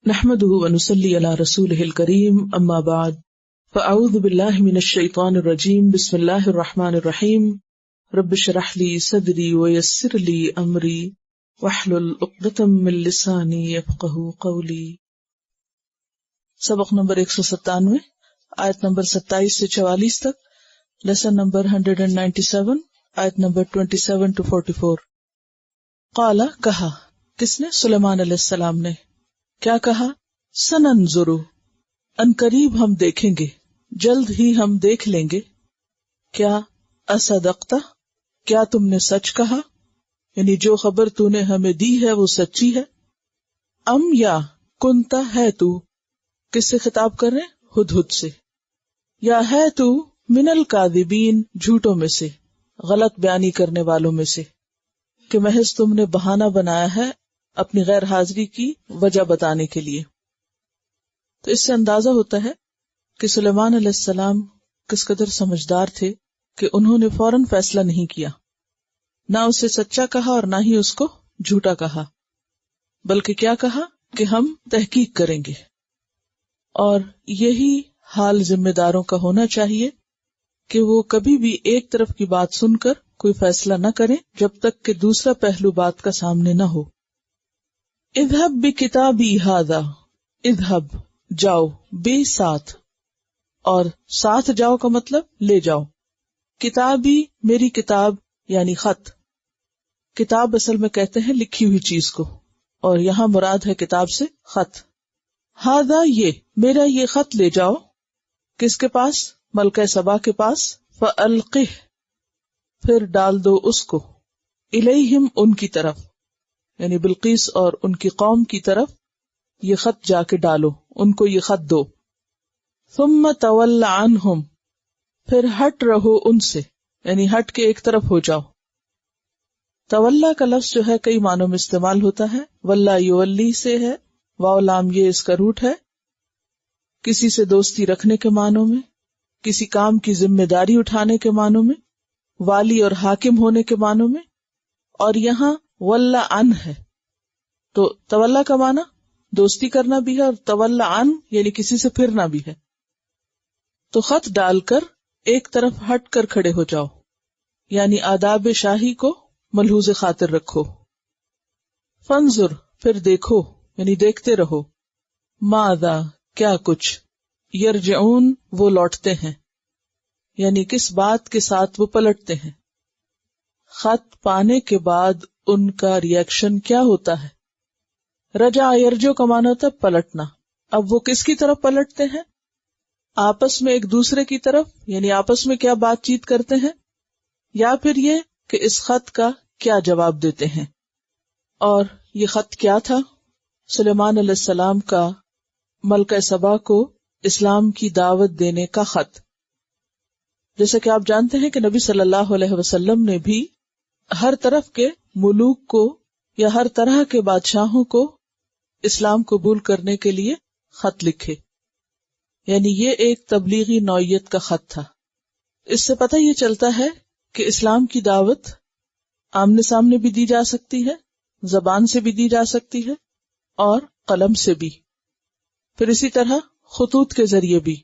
نحمده ونصلي على رسوله الكريم اما بعد فاعوذ بالله من الشيطان الرجيم بسم الله الرحمن الرحيم رب اشرح لي صدري ويسر لي امري واحلل عقدة من لساني يفقهوا قولي۔ سبق نمبر 197، آیت نمبر 27 سے 44 تک، لیسن نمبر 197، آیت نمبر 27 to 44۔ قال، کہا، کس نے؟ سلیمان علیہ السلام نے۔ کیا کہا؟ سننظر، ان قریب ہم دیکھیں گے، جلد ہی ہم دیکھ لیں گے۔ کیا؟ اصدقت، کیا تم نے سچ کہا؟ یعنی جو خبر تو نے ہمیں دی ہے وہ سچی ہے۔ ام، یا کنتا، ہے تو، کس سے خطاب کر رہے؟ ہدہد سے۔ یا ہے تو من الکاذبین، جھوٹوں میں سے، غلط بیانی کرنے والوں میں سے، کہ محض تم نے بہانہ بنایا ہے اپنی غیر حاضری کی وجہ بتانے کے لیے۔ تو اس سے اندازہ ہوتا ہے کہ سلیمان علیہ السلام کس قدر سمجھدار تھے کہ انہوں نے فوراً فیصلہ نہیں کیا، نہ اسے سچا کہا اور نہ ہی اس کو جھوٹا کہا، بلکہ کیا کہا کہ ہم تحقیق کریں گے۔ اور یہی حال ذمہ داروں کا ہونا چاہیے کہ وہ کبھی بھی ایک طرف کی بات سن کر کوئی فیصلہ نہ کریں جب تک کہ دوسرا پہلو بات کا سامنے نہ ہو۔ اذهب بکتابی ھذا، اذهب، جاؤ، بے، ساتھ، اور ساتھ جاؤ کا مطلب لے جاؤ۔ کتابی، میری کتاب، یعنی خط۔ کتاب اصل میں کہتے ہیں لکھی ہوئی چیز کو، اور یہاں مراد ہے کتاب سے خط۔ ھذا، یہ، میرا یہ خط لے جاؤ، کس کے پاس؟ ملکہ سبا کے پاس۔ فَأَلْقِهْ، پھر ڈال دو اس کو، الیہم، ان کی طرف، یعنی بلقیس اور ان کی قوم کی طرف یہ خط جا کے ڈالو، ان کو یہ خط دو۔ ثم تول عنہم، پھر ہٹ رہو ان سے، یعنی ہٹ کے ایک طرف ہو جاؤ۔ تولا کا لفظ جو ہے کئی معنوں میں استعمال ہوتا ہے۔ ولا یولی سے ہے، واو لام یہ اس کا روٹ ہے، کسی سے دوستی رکھنے کے معنوں میں، کسی کام کی ذمہ داری اٹھانے کے معنوں میں، والی اور حاکم ہونے کے معنوں میں، اور یہاں ولا ان ہے۔ تو تولا کا معنی دوستی کرنا بھی ہے، اور تولا ان یعنی کسی سے پھرنا بھی ہے۔ تو خط ڈال کر ایک طرف ہٹ کر کھڑے ہو جاؤ، یعنی آداب شاہی کو ملحوظ خاطر رکھو۔ فانظر، پھر دیکھو، یعنی دیکھتے رہو۔ ماذا، کیا کچھ، یرجعون، وہ لوٹتے ہیں، یعنی کس بات کے ساتھ وہ پلٹتے ہیں۔ خط پانے کے بعد ان کا ریئیکشن کیا ہوتا ہے؟ رجع یرجو کا معنی ہوتا ہے پلٹنا۔ اب وہ کس کی طرف پلٹتے ہیں؟ آپس میں ایک دوسرے کی طرف، یعنی آپس میں کیا بات چیت کرتے ہیں، یا پھر یہ کہ اس خط کا کیا جواب دیتے ہیں۔ اور یہ خط کیا تھا؟ سلیمان علیہ السلام کا ملکہ سبا کو اسلام کی دعوت دینے کا خط۔ جیسا کہ آپ جانتے ہیں کہ نبی صلی اللہ علیہ وسلم نے بھی ہر طرف کے ملوک کو یا ہر طرح کے بادشاہوں کو اسلام قبول کرنے کے لیے خط لکھے، یعنی یہ ایک تبلیغی نوعیت کا خط تھا۔ اس سے پتہ یہ چلتا ہے کہ اسلام کی دعوت آمنے سامنے بھی دی جا سکتی ہے، زبان سے بھی دی جا سکتی ہے، اور قلم سے بھی، پھر اسی طرح خطوط کے ذریعے بھی،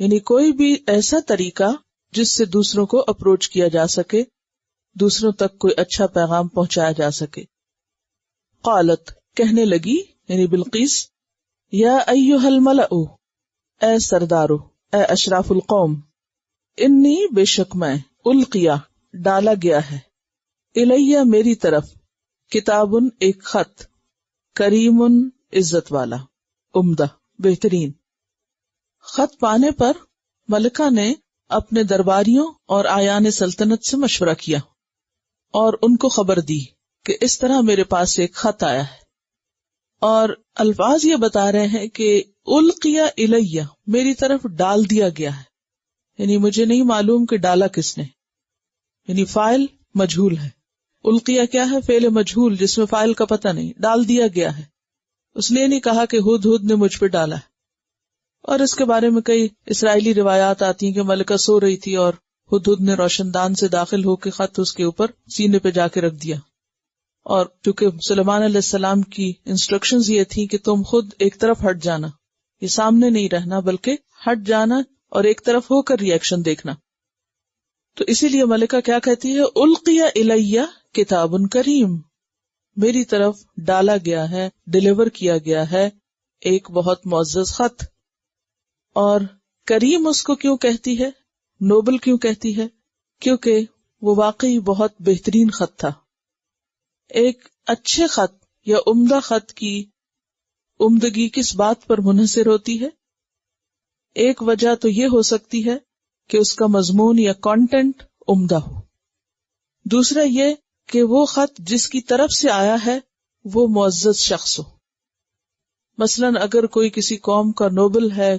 یعنی کوئی بھی ایسا طریقہ جس سے دوسروں کو اپروچ کیا جا سکے، دوسروں تک کوئی اچھا پیغام پہنچایا جا سکے۔ قالت، کہنے لگی، یعنی بلقیس، یا ایھا الملأ، اے سردارو، اے اشراف القوم، انی، بے شک میں، القیا، ڈالا گیا ہے، الیہ، میری طرف، کتابن، ایک خط، کریم، عزت والا، عمدہ، بہترین۔ خط پانے پر ملکہ نے اپنے درباریوں اور آیان سلطنت سے مشورہ کیا اور ان کو خبر دی کہ اس طرح میرے پاس ایک خط آیا ہے، اور الفاظ یہ بتا رہے ہیں کہ القیا الیہ، میری طرف ڈال دیا گیا ہے، یعنی مجھے نہیں معلوم کہ ڈالا کس نے، یعنی فاعل مجہول ہے۔ القیا کیا ہے؟ فعل مجہول جس میں فاعل کا پتہ نہیں، ڈال دیا گیا ہے۔ اس نے نہیں کہا کہ ہدہد نے مجھ پہ ڈالا ہے۔ اور اس کے بارے میں کئی اسرائیلی روایات آتی ہیں کہ ملکہ سو رہی تھی اور ہدہد نے روشن دان سے داخل ہو کے خط اس کے اوپر سینے پہ جا کے رکھ دیا، اور چونکہ سلیمان علیہ السلام کی انسٹرکشنز یہ تھی کہ تم خود ایک طرف ہٹ جانا، یہ سامنے نہیں رہنا بلکہ ہٹ جانا اور ایک طرف ہو کر ری ایکشن دیکھنا. تو اسی لیے ملکہ کیا کہتی ہے، القی الیہ کتاب کریم، میری طرف ڈالا گیا ہے، ڈیلیور کیا گیا ہے ایک بہت معزز خط. اور کریم اس کو کیوں کہتی ہے، نوبل کیوں کہتی ہے؟ کیونکہ وہ واقعی بہت بہترین خط تھا. ایک اچھے خط یا عمدہ خط کی عمدگی کس بات پر منحصر ہوتی ہے؟ ایک وجہ تو یہ ہو سکتی ہے کہ اس کا مضمون یا کانٹینٹ عمدہ ہو. دوسرا یہ کہ وہ خط جس کی طرف سے آیا ہے وہ معزز شخص ہو. مثلا اگر کوئی کسی قوم کا نوبل ہے،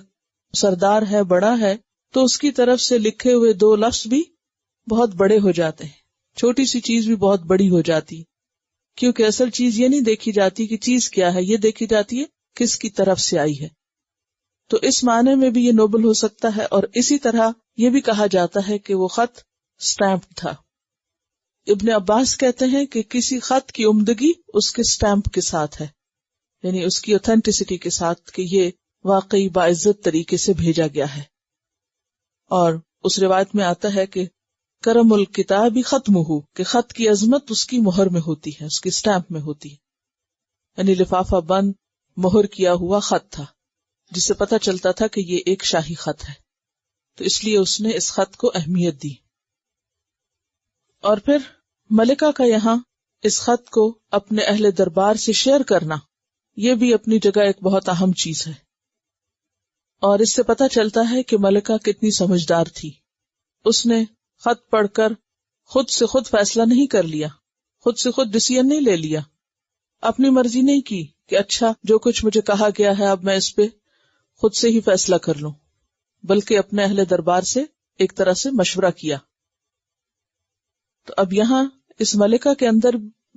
سردار ہے، بڑا ہے، تو اس کی طرف سے لکھے ہوئے 2 لفظ بھی بہت بڑے ہو جاتے ہیں، چھوٹی سی چیز بھی بہت بڑی ہو جاتی، کیونکہ اصل چیز یہ نہیں دیکھی جاتی کہ چیز کیا ہے، یہ دیکھی جاتی ہے کس کی طرف سے آئی ہے. تو اس معنی میں بھی یہ نوبل ہو سکتا ہے. اور اسی طرح یہ بھی کہا جاتا ہے کہ وہ خط سٹیمپ تھا. ابن عباس کہتے ہیں کہ کسی خط کی عمدگی اس کے سٹیمپ کے ساتھ ہے، یعنی اس کی اوتھینٹسٹی کے ساتھ کہ یہ واقعی باعزت طریقے سے بھیجا گیا ہے. اور اس روایت میں آتا ہے کہ کرم الکتاب ختمہ، کہ خط کی عظمت اس کی مہر میں ہوتی ہے، اس کی سٹیمپ میں ہوتی ہے. یعنی لفافہ بند مہر کیا ہوا خط تھا جس سے پتہ چلتا تھا کہ یہ ایک شاہی خط ہے. تو اس لیے اس نے اس خط کو اہمیت دی. اور پھر ملکہ کا یہاں اس خط کو اپنے اہل دربار سے شیئر کرنا، یہ بھی اپنی جگہ ایک بہت اہم چیز ہے. اور اس سے پتہ چلتا ہے کہ ملکہ کتنی سمجھدار تھی. اس نے خط پڑھ کر خود سے خود فیصلہ نہیں کر لیا، خود سے خود ڈیسیژن نہیں لے لیا، اپنی مرضی نہیں کی کہ اچھا جو کچھ مجھے کہا گیا ہے اب میں اس پہ خود سے ہی فیصلہ کر لوں، بلکہ اپنے اہل دربار سے ایک طرح سے مشورہ کیا. تو اب یہاں اس ملکہ کے اندر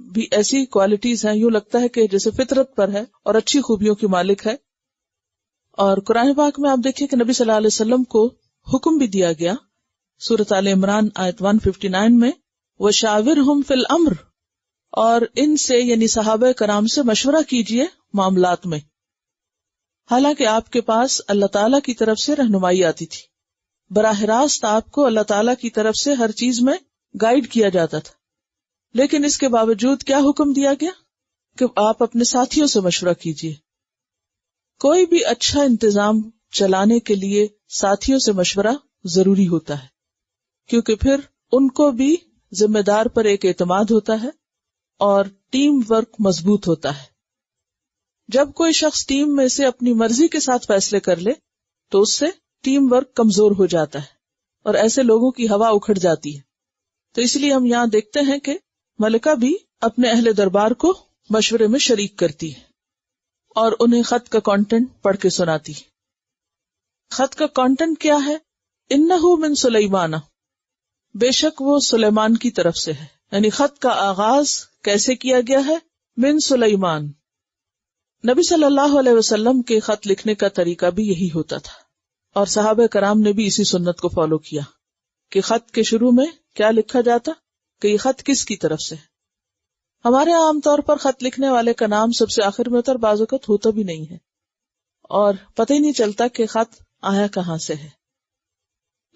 بھی ایسی کوالٹیز ہیں، یوں لگتا ہے کہ جیسے فطرت پر ہے اور اچھی خوبیوں کی مالک ہے. اور قرآن پاک میں آپ دیکھیں کہ نبی صلی اللہ علیہ وسلم کو حکم بھی دیا گیا سورۃ آل عمران آیت 159 میں، وَشَاوِرْهُمْ فِي الْأَمْرِ، اور ان سے یعنی صحابہ کرام سے مشورہ کیجئے معاملات میں. حالانکہ آپ کے پاس اللہ تعالیٰ کی طرف سے رہنمائی آتی تھی، براہ راست آپ کو اللہ تعالیٰ کی طرف سے ہر چیز میں گائیڈ کیا جاتا تھا، لیکن اس کے باوجود کیا حکم دیا گیا کہ آپ اپنے ساتھیوں سے مشورہ کیجئے. کوئی بھی اچھا انتظام چلانے کے لیے ساتھیوں سے مشورہ ضروری ہوتا ہے، کیونکہ پھر ان کو بھی ذمہ دار پر ایک اعتماد ہوتا ہے اور ٹیم ورک مضبوط ہوتا ہے. جب کوئی شخص ٹیم میں سے اپنی مرضی کے ساتھ فیصلے کر لے تو اس سے ٹیم ورک کمزور ہو جاتا ہے اور ایسے لوگوں کی ہوا اکھڑ جاتی ہے. تو اس لیے ہم یہاں دیکھتے ہیں کہ ملکہ بھی اپنے اہل دربار کو مشورے میں شریک کرتی ہے اور انہیں خط کا کانٹینٹ پڑھ کے سناتی. خط کا کانٹینٹ کیا ہے؟ انہو من سلیمان، بے شک وہ سلیمان کی طرف سے ہے. یعنی خط کا آغاز کیسے کیا گیا ہے؟ من سلیمان. نبی صلی اللہ علیہ وسلم کے خط لکھنے کا طریقہ بھی یہی ہوتا تھا اور صحابہ کرام نے بھی اسی سنت کو فالو کیا کہ خط کے شروع میں کیا لکھا جاتا کہ یہ خط کس کی طرف سے. ہمارے عام طور پر خط لکھنے والے کا نام سب سے آخر میں ہوتا اور بعض اوقات ہوتا بھی نہیں ہے اور پتہ ہی نہیں چلتا کہ خط آیا کہاں سے ہے.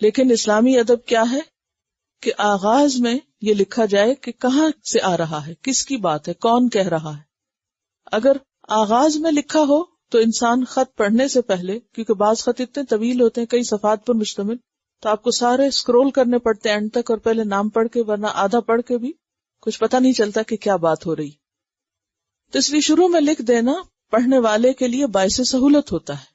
لیکن اسلامی ادب کیا ہے کہ آغاز میں یہ لکھا جائے کہ کہاں سے آ رہا ہے، کس کی بات ہے، کون کہہ رہا ہے. اگر آغاز میں لکھا ہو تو انسان خط پڑھنے سے پہلے، کیونکہ بعض خط اتنے طویل ہوتے ہیں، کئی صفحات پر مشتمل، تو آپ کو سارے اسکرول کرنے پڑتے ہیں اینڈ تک اور پہلے نام پڑھ کے، ورنہ آدھا پڑھ کے بھی کچھ پتہ نہیں چلتا کہ کیا بات ہو رہی. تو اس لیے شروع میں لکھ دینا پڑھنے والے کے لیے باعث سہولت ہوتا ہے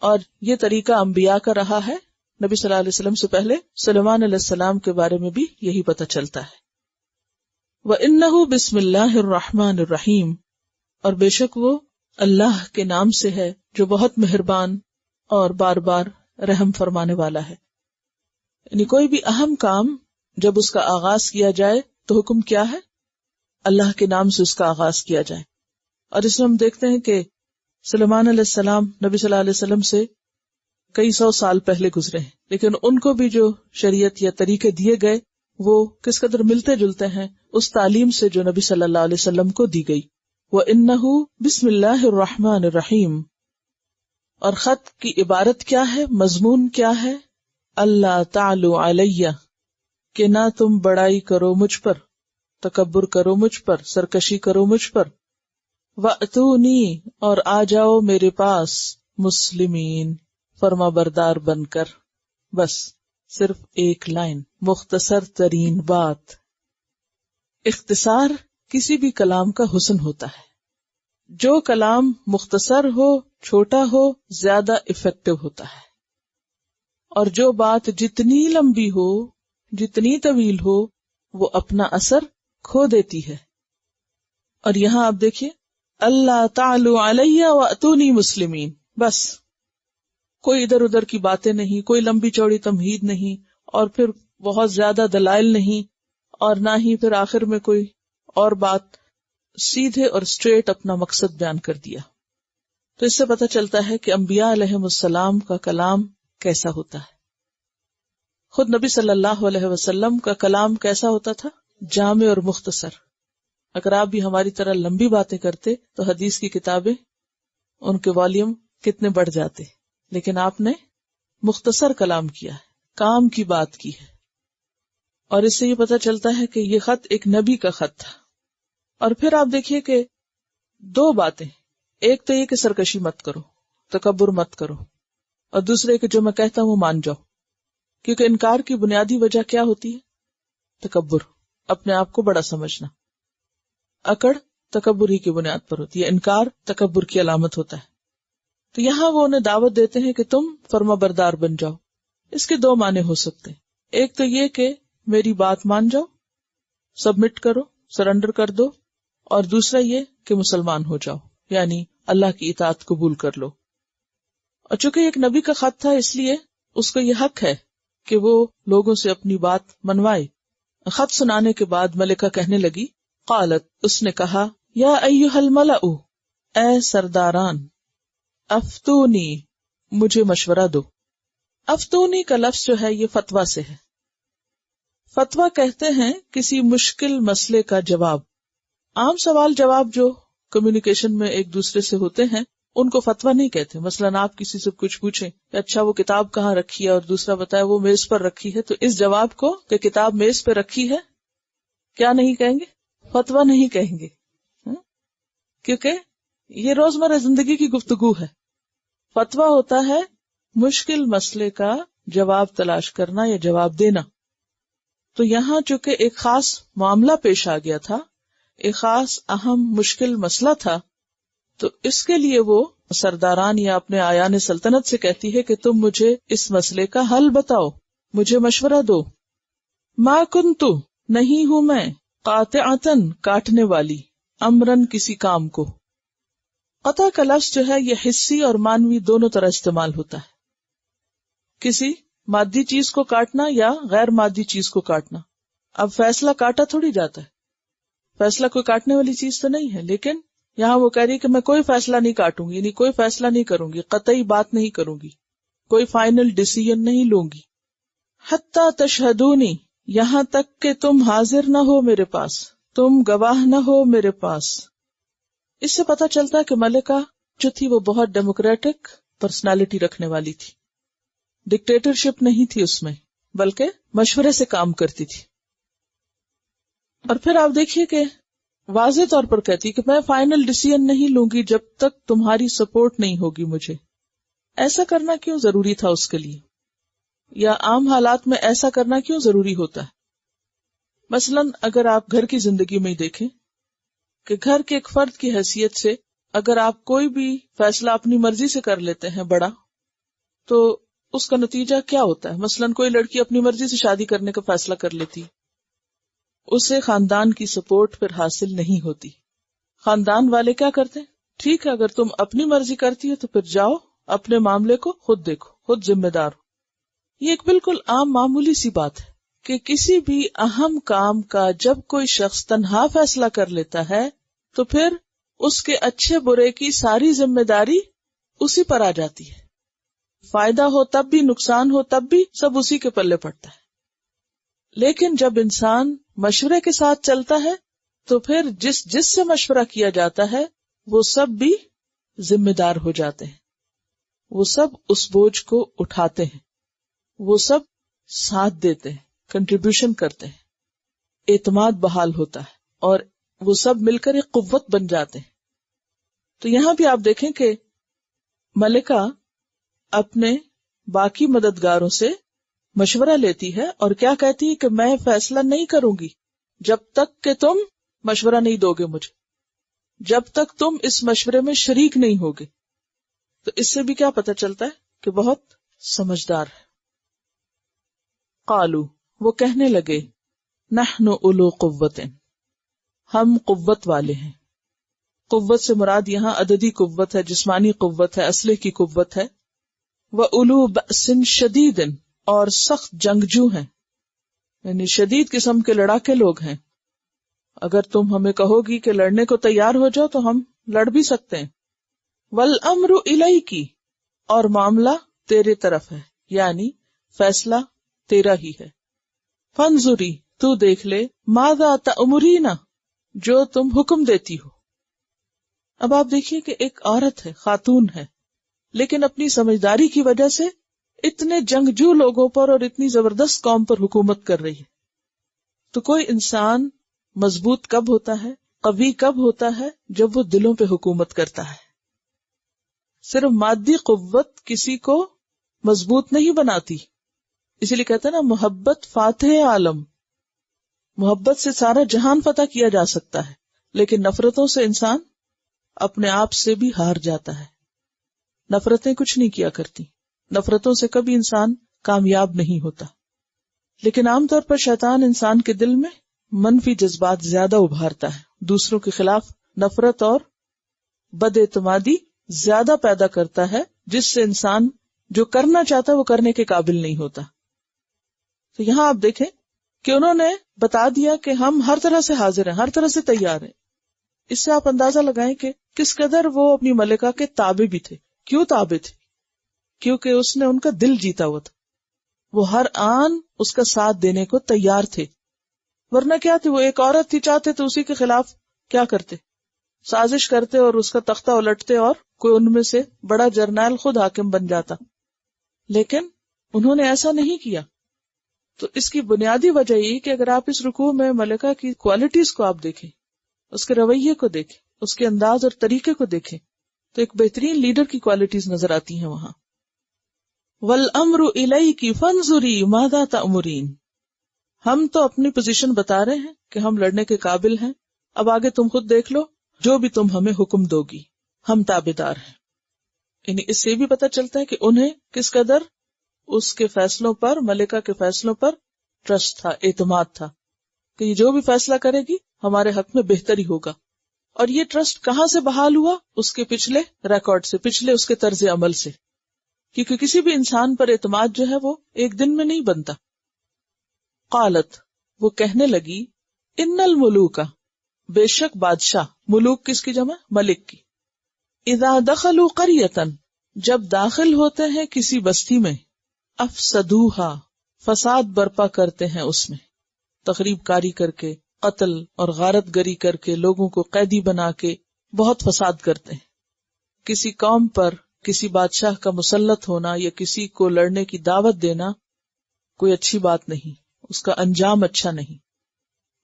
اور یہ طریقہ انبیاء کا رہا ہے. نبی صلی اللہ علیہ وسلم سے پہلے سلیمان علیہ السلام کے بارے میں بھی یہی پتہ چلتا ہے. وَإِنَّهُ بِسْمِ اللَّهِ الرَّحْمَنِ الرَّحِيمِ، اور بے شک وہ اللہ کے نام سے ہے جو بہت مہربان اور بار بار رحم فرمانے والا ہے. یعنی کوئی بھی اہم کام جب اس کا آغاز کیا جائے تو حکم کیا ہے؟ اللہ کے نام سے اس کا آغاز کیا جائے. اور اس میں ہم دیکھتے ہیں کہ سلیمان علیہ السلام نبی صلی اللہ علیہ وسلم سے کئی 100 سال پہلے گزرے ہیں، لیکن ان کو بھی جو شریعت یا طریقے دیے گئے وہ کس قدر ملتے جلتے ہیں اس تعلیم سے جو نبی صلی اللہ علیہ وسلم کو دی گئی. وَإِنَّهُ بسم اللہ الرحمن الرحیم. اور خط کی عبارت کیا ہے، مضمون کیا ہے؟ اللہ تعلو علیہ، کہ نہ تم بڑائی کرو مجھ پر، تکبر کرو مجھ پر، سرکشی کرو مجھ پر. وَأْتُونِي، اور آ جاؤ میرے پاس، مسلمین، فرما بردار بن کر. بس صرف ایک لائن، مختصر ترین بات. اختصار کسی بھی کلام کا حسن ہوتا ہے. جو کلام مختصر ہو، چھوٹا ہو، زیادہ افیکٹو ہوتا ہے. اور جو بات جتنی لمبی ہو، جتنی طویل ہو، وہ اپنا اثر کھو دیتی ہے. اور یہاں آپ دیکھیے، اللہ تعالی علیہ واتونی مسلمین، بس کوئی ادھر ادھر کی باتیں نہیں، کوئی لمبی چوڑی تمہید نہیں، اور پھر بہت زیادہ دلائل نہیں، اور نہ ہی پھر آخر میں کوئی اور بات، سیدھے اور اسٹریٹ اپنا مقصد بیان کر دیا. تو اس سے پتہ چلتا ہے کہ انبیاء علیہم السلام کا کلام کیسا ہوتا ہے. خود نبی صلی اللہ علیہ وسلم کا کلام کیسا ہوتا تھا؟ جامع اور مختصر. اگر آپ بھی ہماری طرح لمبی باتیں کرتے تو حدیث کی کتابیں، ان کے والیوم کتنے بڑھ جاتے، لیکن آپ نے مختصر کلام کیا ہے، کام کی بات کی ہے. اور اس سے یہ پتہ چلتا ہے کہ یہ خط ایک نبی کا خط تھا. اور پھر آپ دیکھیے کہ دو باتیں، ایک تو یہ کہ سرکشی مت کرو، تکبر مت کرو، اور دوسرے کہ جو میں کہتا ہوں وہ مان جاؤ. کیونکہ انکار کی بنیادی وجہ کیا ہوتی ہے؟ تکبر، اپنے آپ کو بڑا سمجھنا. اکڑ تکبر ہی کی بنیاد پر ہوتی ہے، انکار تکبر کی علامت ہوتا ہے. تو یہاں وہ انہیں دعوت دیتے ہیں کہ تم فرما بردار بن جاؤ. اس کے دو معنی ہو سکتے ہیں. ایک تو یہ کہ میری بات مان جاؤ، سبمٹ کرو، سرنڈر کر دو، اور دوسرا یہ کہ مسلمان ہو جاؤ، یعنی اللہ کی اطاعت قبول کر لو. اور چونکہ ایک نبی کا خط تھا، اس لیے اس کو یہ حق ہے کہ وہ لوگوں سے اپنی بات منوائے. خط سنانے کے بعد ملکہ کہنے لگی، قالت، اس نے کہا، یا ایھا الملأ، اے سرداران، افتونی، مجھے مشورہ دو. افتونی کا لفظ جو ہے یہ فتویٰ سے ہے. فتویٰ کہتے ہیں کسی مشکل مسئلے کا جواب. عام سوال جواب جو کمیونیکیشن میں ایک دوسرے سے ہوتے ہیں ان کو فتویٰ نہیں کہتے. مثلاً آپ کسی سے کچھ پوچھیں کہ اچھا وہ کتاب کہاں رکھی ہے، اور دوسرا بتائے وہ میز پر رکھی ہے، تو اس جواب کو کہ کتاب میز پہ رکھی ہے کیا نہیں کہیں گے؟ فتویٰ نہیں کہیں گے. کیونکہ یہ روزمرہ زندگی کی گفتگو ہے. فتویٰ ہوتا ہے مشکل مسئلے کا جواب تلاش کرنا یا جواب دینا. تو یہاں چونکہ ایک خاص معاملہ پیش آ گیا تھا، ایک خاص اہم مشکل مسئلہ تھا، تو اس کے لیے وہ سرداران یا اپنے آیان سلطنت سے کہتی ہے کہ تم مجھے اس مسئلے کا حل بتاؤ، مجھے مشورہ دو. ما کنتو، نہیں ہوں میں، قاطعتن، کاٹنے والی، امرن، کسی کام کو. قطع کا لفظ جو ہے یہ حسی اور مانوی دونوں طرح استعمال ہوتا ہے. کسی مادی چیز کو کاٹنا یا غیر مادی چیز کو کاٹنا. اب فیصلہ کاٹا تھوڑی جاتا ہے، فیصلہ کوئی کاٹنے والی چیز تو نہیں ہے، لیکن یہاں وہ کہہ رہی کہ میں کوئی فیصلہ نہیں کاٹوں گی، یعنی کوئی فیصلہ نہیں کروں گی، قطعی بات نہیں کروں گی، کوئی فائنل ڈیسیژن نہیں لوں گی. حتی تشہدونی، یہاں تک کہ تم حاضر نہ ہو میرے پاس، تم گواہ نہ ہو میرے پاس. اس سے پتہ چلتا ہے کہ ملکہ جو تھی وہ بہت ڈیموکریٹک پرسنالٹی رکھنے والی تھی. ڈکٹیٹرشپ نہیں تھی اس میں، بلکہ مشورے سے کام کرتی تھی. اور پھر آپ دیکھیے کہ واضح طور پر کہتی کہ میں فائنل ڈیسیژن نہیں لوں گی جب تک تمہاری سپورٹ نہیں ہوگی مجھے. ایسا کرنا کیوں ضروری تھا اس کے لیے، یا عام حالات میں ایسا کرنا کیوں ضروری ہوتا ہے؟ مثلاً اگر آپ گھر کی زندگی میں ہی دیکھیں کہ گھر کے ایک فرد کی حیثیت سے اگر آپ کوئی بھی فیصلہ اپنی مرضی سے کر لیتے ہیں بڑا، تو اس کا نتیجہ کیا ہوتا ہے؟ مثلاً کوئی لڑکی اپنی مرضی سے شادی کرنے کا فیصلہ کر لیتی، اسے خاندان کی سپورٹ پھر حاصل نہیں ہوتی. خاندان والے کیا کرتے ہیں؟ ٹھیک ہے، اگر تم اپنی مرضی کرتی ہو تو پھر جاؤ اپنے معاملے کو خود دیکھو، خود ذمہ دار ہو. یہ ایک بالکل عام معمولی سی بات ہے کہ کسی بھی اہم کام کا جب کوئی شخص تنہا فیصلہ کر لیتا ہے تو پھر اس کے اچھے برے کی ساری ذمہ داری اسی پر آ جاتی ہے. فائدہ ہو تب بھی، نقصان ہو تب بھی، سب اسی کے پلے پڑتا ہے. لیکن جب انسان مشورے کے ساتھ چلتا ہے تو پھر جس سے مشورہ کیا جاتا ہے وہ سب بھی ذمہ دار ہو جاتے ہیں، وہ سب اس بوجھ کو اٹھاتے ہیں، وہ سب ساتھ دیتے ہیں، کنٹریبیوشن کرتے ہیں، اعتماد بحال ہوتا ہے اور وہ سب مل کر ایک قوت بن جاتے ہیں۔ تو یہاں بھی آپ دیکھیں کہ ملکہ اپنے باقی مددگاروں سے مشورہ لیتی ہے اور کیا کہتی ہے کہ میں فیصلہ نہیں کروں گی جب تک کہ تم مشورہ نہیں دو گے مجھے، جب تک تم اس مشورے میں شریک نہیں ہوگے۔ تو اس سے بھی کیا پتہ چلتا ہے کہ بہت سمجھدار ہے۔ قالو، وہ کہنے لگے، نحن اولو قوت، ہم قوت والے ہیں۔ قوت سے مراد یہاں عددی قوت ہے، جسمانی قوت ہے، اسلحے کی قوت ہے۔ وَأُولُو بَأْسٍ شَدِيدٍ، اور سخت جنگجو ہیں، یعنی شدید قسم کے لڑاکے لوگ ہیں۔ اگر تم ہمیں کہو گی کہ لڑنے کو تیار ہو جاؤ تو ہم لڑ بھی سکتے ہیں۔ وَالْأَمْرُ إِلَيْكِ، اور معاملہ تیرے طرف ہے، یعنی فیصلہ تیرا ہی ہے۔ فَانظُرِي، تو دیکھ لے، مَاذَا تَأْمُرِينَ، جو تم حکم دیتی ہو۔ اب آپ دیکھیے کہ ایک عورت ہے، خاتون ہے، لیکن اپنی سمجھداری کی وجہ سے اتنے جنگجو لوگوں پر اور اتنی زبردست قوم پر حکومت کر رہی ہے۔ تو کوئی انسان مضبوط کب ہوتا ہے، قوی کب ہوتا ہے، جب وہ دلوں پہ حکومت کرتا ہے۔ صرف مادی قوت کسی کو مضبوط نہیں بناتی، اسی لیے کہتے ہیں نا محبت فاتح عالم، محبت سے سارا جہان فتح کیا جا سکتا ہے، لیکن نفرتوں سے انسان اپنے آپ سے بھی ہار جاتا ہے۔ نفرتیں کچھ نہیں کیا کرتی، نفرتوں سے کبھی انسان کامیاب نہیں ہوتا۔ لیکن عام طور پر شیطان انسان کے دل میں منفی جذبات زیادہ ابھارتا ہے، دوسروں کے خلاف نفرت اور بد اعتمادی زیادہ پیدا کرتا ہے، جس سے انسان جو کرنا چاہتا ہے وہ کرنے کے قابل نہیں ہوتا۔ تو یہاں آپ دیکھیں کہ انہوں نے بتا دیا کہ ہم ہر طرح سے حاضر ہیں، ہر طرح سے تیار ہیں۔ اس سے آپ اندازہ لگائیں کہ کس قدر وہ اپنی ملکہ کے تابع بھی تھے۔ کیوں تابع تھے؟ کیونکہ اس نے ان کا دل جیتا ہوا تھا، وہ ہر آن اس کا ساتھ دینے کو تیار تھے۔ ورنہ کیا تھی، وہ ایک عورت تھی، چاہتے تو اسی کے خلاف کیا کرتے، سازش کرتے اور اس کا تختہ الٹتے اور کوئی ان میں سے بڑا جرنیل خود حاکم بن جاتا۔ لیکن انہوں نے ایسا نہیں کیا۔ تو اس کی بنیادی وجہ یہ کہ اگر آپ اس رکوع میں ملکہ کی کوالٹیز کو آپ دیکھیں، اس کے رویے کو دیکھیں، اس کے انداز اور طریقے کو دیکھیں، تو ایک بہترین لیڈر کی کوالٹیز نظر آتی ہیں وہاں۔ وَالْأَمْرُ إِلَيْكِ فَانظُرِي مَاذَا تَأْمُرِينَ، ہم تو اپنی پوزیشن بتا رہے ہیں کہ ہم لڑنے کے قابل ہیں، اب آگے تم خود دیکھ لو، جو بھی تم ہمیں حکم دو گی ہم تابعدار ہیں۔ یعنی اس سے بھی پتہ چلتا ہے کہ انہیں کس قدر اس کے فیصلوں پر، ملکہ کے فیصلوں پر ٹرسٹ تھا، اعتماد تھا کہ یہ جو بھی فیصلہ کرے گی ہمارے حق میں بہتر ہی ہوگا۔ اور یہ ٹرسٹ کہاں سے بحال ہوا؟ اس کے پچھلے ریکارڈ سے، پچھلے اس کے طرز عمل سے، کیونکہ کسی بھی انسان پر اعتماد جو ہے وہ ایک دن میں نہیں بنتا۔ قالت، وہ کہنے لگی، ان الملوک، بے شک بادشاہ، ملوک کس کی جمع؟ ملک کی، اذا دخلوا قریۃ، جب داخل ہوتے ہیں کسی بستی میں، افسدوہا، فساد برپا کرتے ہیں اس میں، تخریب کاری کر کے، قتل اور غارت گری کر کے، لوگوں کو قیدی بنا کے بہت فساد کرتے ہیں۔ کسی قوم پر کسی بادشاہ کا مسلط ہونا یا کسی کو لڑنے کی دعوت دینا کوئی اچھی بات نہیں، اس کا انجام اچھا نہیں۔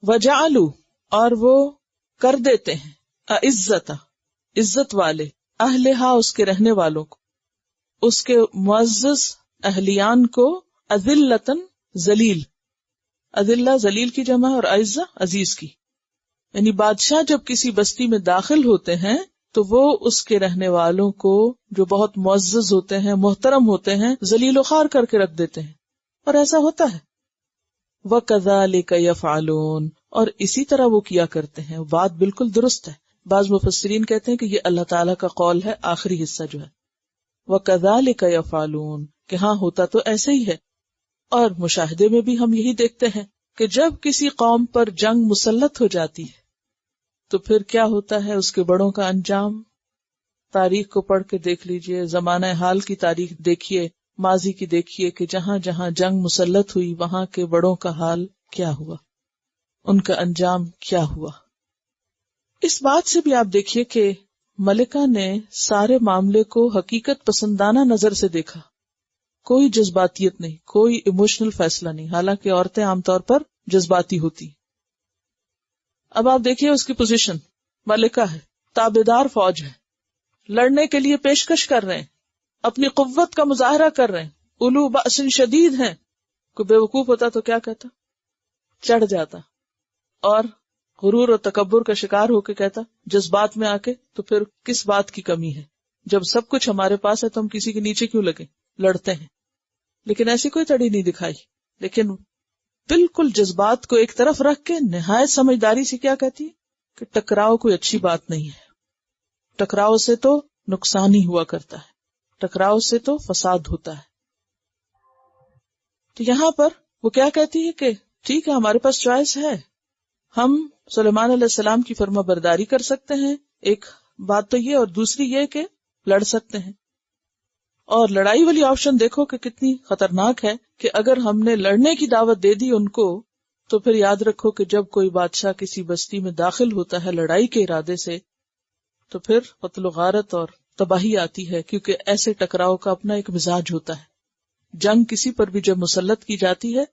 وجعلوا، اور وہ کر دیتے ہیں، اعزت، عزت والے، اہلہا، اس کے رہنے والوں کو، اس کے معزز اہلیان کو، اذلتن، ذلیل، اذلہ ذلیل کی جمع اور اعزہ عزیز کی۔ یعنی بادشاہ جب کسی بستی میں داخل ہوتے ہیں تو وہ اس کے رہنے والوں کو جو بہت معزز ہوتے ہیں، محترم ہوتے ہیں، ذلیل و خوار کر کے رکھ دیتے ہیں، اور ایسا ہوتا ہے۔ وَكَذَلِكَ يَفْعَلُونَ، اور اسی طرح وہ کیا کرتے ہیں۔ بات بالکل درست ہے۔ بعض مفسرین کہتے ہیں کہ یہ اللہ تعالیٰ کا قول ہے، آخری حصہ جو ہے وَكَذَلِكَ يَفْعَلُونَ، کہ ہاں ہوتا تو ایسے ہی ہے۔ اور مشاہدے میں بھی ہم یہی دیکھتے ہیں کہ جب کسی قوم پر جنگ مسلط ہو جاتی ہے تو پھر کیا ہوتا ہے اس کے بڑوں کا انجام۔ تاریخ کو پڑھ کے دیکھ لیجئے، زمانہ حال کی تاریخ دیکھیے، ماضی کی دیکھیے کہ جہاں جہاں جنگ مسلط ہوئی وہاں کے بڑوں کا حال کیا ہوا، ان کا انجام کیا ہوا۔ اس بات سے بھی آپ دیکھیے کہ ملکہ نے سارے معاملے کو حقیقت پسندانہ نظر سے دیکھا، کوئی جذباتیت نہیں، کوئی ایموشنل فیصلہ نہیں، حالانکہ عورتیں عام طور پر جذباتی ہوتی۔ اب آپ دیکھیے اس کی پوزیشن، ملکہ ہے، تابعدار فوج ہے، لڑنے کے لیے پیشکش کر رہے ہیں، اپنی قوت کا مظاہرہ کر رہے ہیں، اولو بأس شدید ہیں۔ کوئی بے وقوف ہوتا تو کیا کہتا؟ چڑھ جاتا، اور غرور اور تکبر کا شکار ہو کے کہتا جذبات میں آ کے، تو پھر کس بات کی کمی ہے؟ جب سب کچھ ہمارے پاس ہے تو ہم کسی کے نیچے کیوں لگیں؟ لڑتے ہیں۔ لیکن ایسی کوئی تڑی نہیں دکھائی، لیکن بالکل جذبات کو ایک طرف رکھ کے نہایت سمجھداری سے کیا کہتی ہے کہ ٹکراؤ کوئی اچھی بات نہیں ہے، ٹکراؤ سے تو نقصان ہی ہوا کرتا ہے، ٹکراؤ سے تو فساد ہوتا ہے۔ تو یہاں پر وہ کیا کہتی ہے کہ ٹھیک ہے، ہمارے پاس چوائس ہے، ہم سلیمان علیہ السلام کی فرما برداری کر سکتے ہیں، ایک بات تو یہ، اور دوسری یہ کہ لڑ سکتے ہیں۔ اور لڑائی والی آپشن دیکھو کہ کتنی خطرناک ہے، کہ اگر ہم نے لڑنے کی دعوت دے دی ان کو، تو پھر یاد رکھو کہ جب کوئی بادشاہ کسی بستی میں داخل ہوتا ہے لڑائی کے ارادے سے، تو پھر قتل و غارت اور تباہی آتی ہے، کیونکہ ایسے ٹکراؤ کا اپنا ایک مزاج ہوتا ہے۔ جنگ کسی پر بھی جب مسلط کی جاتی ہے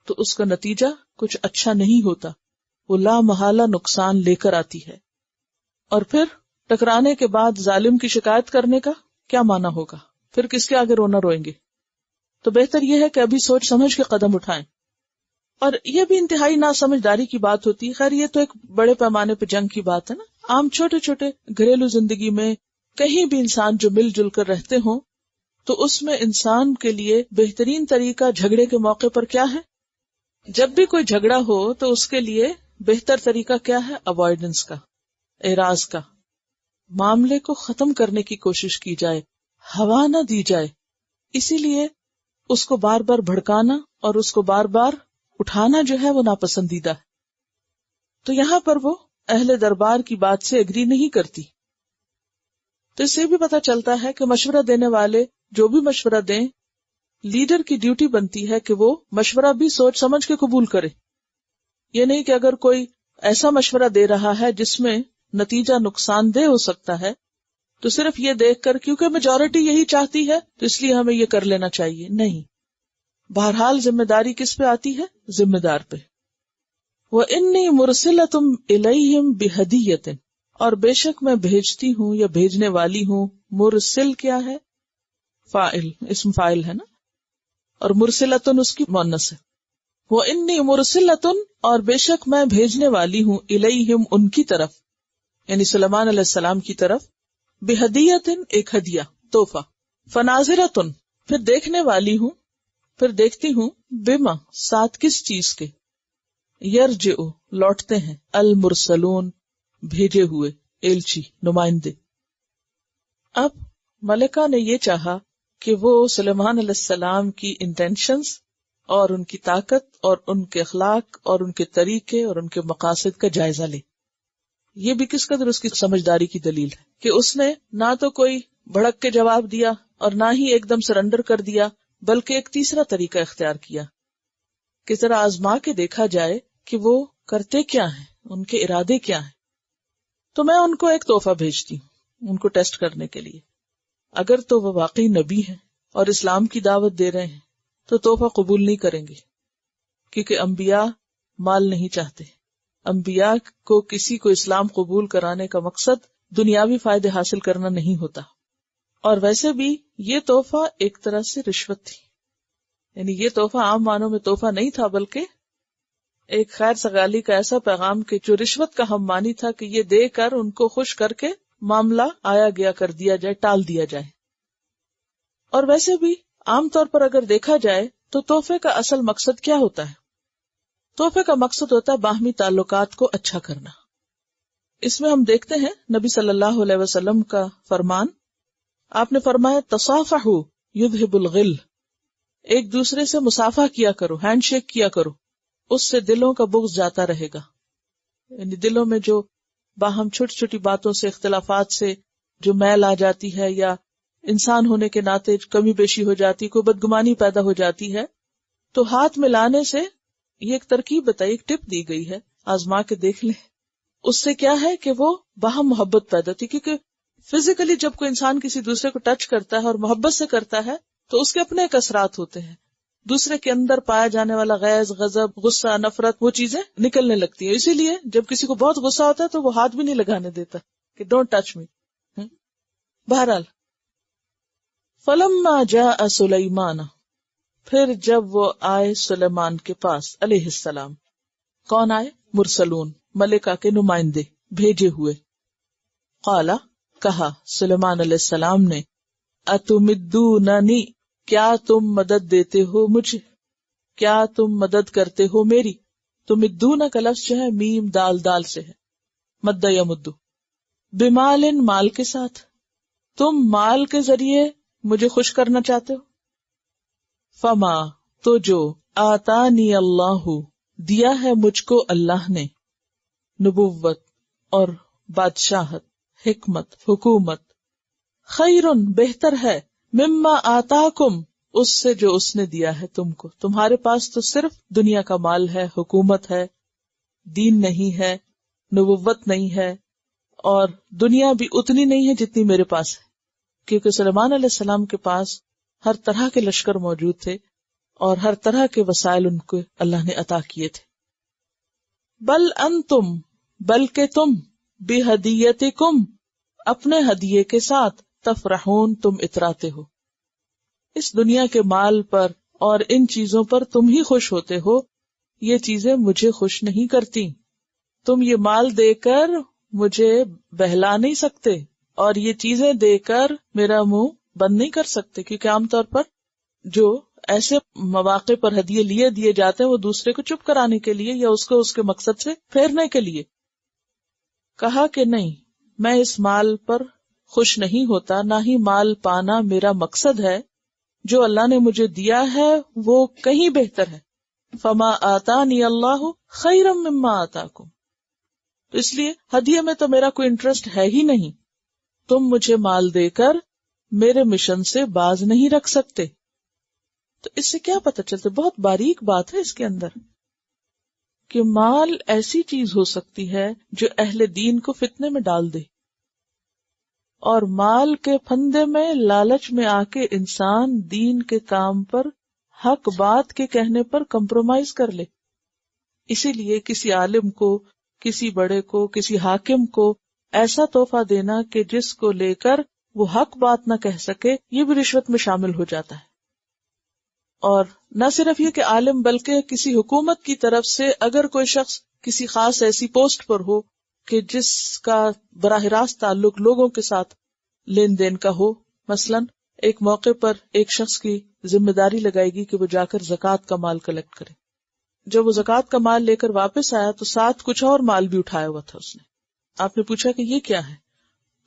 تو اس کا نتیجہ کچھ اچھا نہیں ہوتا، وہ لا محالہ نقصان لے کر آتی ہے۔ اور پھر ٹکرانے کے بعد ظالم کی شکایت کرنے کا کیا معنی ہوگا؟ پھر کس کے آگے رونا روئیں گے؟ تو بہتر یہ ہے کہ ابھی سوچ سمجھ کے قدم اٹھائیں۔ اور یہ بھی انتہائی ناسمجھداری کی بات ہوتی ہے، خیر یہ تو ایک بڑے پیمانے پہ جنگ کی بات ہے نا، عام چھوٹے چھوٹے گھریلو زندگی میں کہیں بھی انسان جو مل جل کر رہتے ہوں، تو اس میں انسان کے لیے بہترین طریقہ جھگڑے کے موقع پر کیا ہے؟ جب بھی کوئی جھگڑا ہو تو اس کے لیے بہتر طریقہ کیا ہے؟ اوائیڈنس کا، اعراض کا، معاملے کو ختم کرنے کی کوشش کی جائے، ہوا نہ دی جائے۔ اسی لیے اس کو بار بار بھڑکانا اور اس کو بار بار اٹھانا جو ہے وہ ناپسندیدہ ہے۔ تو یہاں پر وہ اہل دربار کی بات سے ایگری نہیں کرتی۔ تو اس سے بھی پتہ چلتا ہے کہ مشورہ دینے والے جو بھی مشورہ دیں، لیڈر کی ڈیوٹی بنتی ہے کہ وہ مشورہ بھی سوچ سمجھ کے قبول کرے۔ یہ نہیں کہ اگر کوئی ایسا مشورہ دے رہا ہے جس میں نتیجہ نقصان دہ ہو سکتا ہے تو صرف یہ دیکھ کر کیونکہ میجورٹی یہی چاہتی ہے تو اس لیے ہمیں یہ کر لینا چاہیے، نہیں۔ بہرحال ذمہ داری کس پہ آتی ہے؟ ذمہ دار پہ۔ وَإِنِّي مُرْسِلَةٌ إِلَيْهِمْ بِهَدِيَّةٍ، اور بے شک میں بھیجتی ہوں یا بھیجنے والی ہوں۔ مرسل کیا ہے؟ فاعل، اسم فاعل ہے نا، اور مرسلتن اس کی مؤنث ہے۔ وَإِنِّي مُرْسِلَةٌ، اور بے شک میں بھیجنے والی ہوں، الیہم ان کی طرف، یعنی سلیمان علیہ السلام کی طرف، بہدیۃ ایک ہدیہ، تحفہ، فناظرۃ پھر دیکھنے والی ہوں، پھر دیکھتی ہوں، بما ساتھ کس چیز کے، یرجع لوٹتے ہیں، المرسلون بھیجے ہوئے، ایلچی نمائندے۔ اب ملکہ نے یہ چاہا کہ وہ سلیمان علیہ السلام کی انٹینشنز اور ان کی طاقت اور ان کے اخلاق اور ان کے طریقے اور ان کے مقاصد کا جائزہ لے۔ یہ بھی کس قدر اس کی سمجھداری کی دلیل ہے کہ اس نے نہ تو کوئی بھڑک کے جواب دیا اور نہ ہی ایک دم سرنڈر کر دیا، بلکہ ایک تیسرا طریقہ اختیار کیا کہ ذرا آزما کے دیکھا جائے کہ وہ کرتے کیا ہیں، ان کے ارادے کیا ہیں۔ تو میں ان کو ایک تحفہ بھیجتی ہوں ان کو ٹیسٹ کرنے کے لیے۔ اگر تو وہ واقعی نبی ہیں اور اسلام کی دعوت دے رہے ہیں تو تحفہ قبول نہیں کریں گے، کیونکہ انبیاء مال نہیں چاہتے۔ انبیاء کو کسی کو اسلام قبول کرانے کا مقصد دنیاوی فائدے حاصل کرنا نہیں ہوتا۔ اور ویسے بھی یہ تحفہ ایک طرح سے رشوت تھی، یعنی یہ تحفہ عام معنوں میں تحفہ نہیں تھا، بلکہ ایک خیر سگالی کا ایسا پیغام کہ جو رشوت کا ہم مانی تھا کہ یہ دے کر ان کو خوش کر کے معاملہ آیا گیا کر دیا جائے، ٹال دیا جائے۔ اور ویسے بھی عام طور پر اگر دیکھا جائے تو تحفے کا اصل مقصد کیا ہوتا ہے؟ تحفے کا مقصد ہوتا ہے باہمی تعلقات کو اچھا کرنا۔ اس میں ہم دیکھتے ہیں نبی صلی اللہ علیہ وسلم کا فرمان، آپ نے فرمایا تصافحوا یذہب الغل، ایک دوسرے سے مصافحہ کیا کرو، ہینڈ شیک کیا کرو، اس سے دلوں کا بغض جاتا رہے گا۔ یعنی دلوں میں جو باہم چھوٹی چھوٹی باتوں سے، اختلافات سے جو میل آ جاتی ہے، یا انسان ہونے کے ناطے کمی بیشی ہو جاتی، کوئی بدگمانی پیدا ہو جاتی ہے، تو ہاتھ ملانے سے یہ ایک ترکیب بتائی، ایک ٹپ دی گئی ہے، آزما کے دیکھ لیں. اس سے کیا ہے کہ وہ باہم محبت پیدا ہوتی، کیونکہ فزیکلی جب کوئی انسان کسی دوسرے کو ٹچ کرتا ہے اور محبت سے کرتا ہے تو اس کے اپنے ایک اثرات ہوتے ہیں. دوسرے کے اندر پایا جانے والا غیظ، غضب، غصہ، نفرت، وہ چیزیں نکلنے لگتی ہیں. اسی لیے جب کسی کو بہت غصہ ہوتا ہے تو وہ ہاتھ بھی نہیں لگانے دیتا کہ ڈونٹ ٹچ می. بہرحال فلما جاء سلیمان، پھر جب وہ آئے سلیمان کے پاس علیہ السلام. کون آئے؟ مرسلون، ملکہ کے نمائندے بھیجے ہوئے. قالا، کہا سلیمان علیہ السلام نے، اتمدوننی، کیا تم مدد دیتے ہو مجھے، کیا تم مدد کرتے ہو میری. تمدون کا لفظ جو ہے میم دال دال سے ہے، مد یمدو. بمال، مال کے ساتھ، تم مال کے ذریعے مجھے خوش کرنا چاہتے ہو. فما، تو جو، آتانی اللہ، دیا ہے مجھ کو اللہ نے، نبوت اور بادشاہت، حکمت، حکومت، خیرن، بہتر ہے، مما آتاکم، اس سے جو اس نے دیا ہے تم کو. تمہارے پاس تو صرف دنیا کا مال ہے، حکومت ہے، دین نہیں ہے، نبوت نہیں ہے، اور دنیا بھی اتنی نہیں ہے جتنی میرے پاس ہے. کیونکہ سلیمان علیہ السلام کے پاس ہر طرح کے لشکر موجود تھے اور ہر طرح کے وسائل ان کو اللہ نے عطا کیے تھے. بل انتم، بلکہ تم، بہدیتکم، اپنے ہدیے کے ساتھ، تفرحون، تم اتراتے ہو. اس دنیا کے مال پر اور ان چیزوں پر تم ہی خوش ہوتے ہو، یہ چیزیں مجھے خوش نہیں کرتی. تم یہ مال دے کر مجھے بہلا نہیں سکتے اور یہ چیزیں دے کر میرا منہ بند نہیں کر سکتے، کیونکہ عام طور پر جو ایسے مواقع پر ہدیے لیے دیے جاتے ہیں وہ دوسرے کو چپ کرانے کے لیے یا اس کو اس کے مقصد سے پھیرنے کے لیے. کہا کہ نہیں، میں اس مال پر خوش نہیں ہوتا، نہ ہی مال پانا میرا مقصد ہے. جو اللہ نے مجھے دیا ہے وہ کہیں بہتر ہے. فما آتانی اللہ خیرا مما آتاکم، تو اس لیے ہدیے میں تو میرا کوئی انٹرسٹ ہے ہی نہیں. تم مجھے مال دے کر میرے مشن سے باز نہیں رکھ سکتے. تو اس سے کیا پتہ چلتا، بہت باریک بات ہے اس کے اندر، کہ مال ایسی چیز ہو سکتی ہے جو اہل دین کو فتنے میں ڈال دے، اور مال کے پھندے میں، لالچ میں آ کے انسان دین کے کام پر، حق بات کے کہنے پر کمپرومائز کر لے. اسی لیے کسی عالم کو، کسی بڑے کو، کسی حاکم کو ایسا تحفہ دینا کہ جس کو لے کر وہ حق بات نہ کہہ سکے، یہ بھی رشوت میں شامل ہو جاتا ہے. اور نہ صرف یہ کہ عالم، بلکہ کسی حکومت کی طرف سے اگر کوئی شخص کسی خاص ایسی پوسٹ پر ہو کہ جس کا براہ راست تعلق لوگوں کے ساتھ لین دین کا ہو، مثلا ایک موقع پر ایک شخص کی ذمہ داری لگائے گی کہ وہ جا کر زکوٰۃ کا مال کلیکٹ کرے. جب وہ زکوٰۃ کا مال لے کر واپس آیا تو ساتھ کچھ اور مال بھی اٹھایا ہوا تھا اس نے. آپ نے پوچھا کہ یہ کیا ہے؟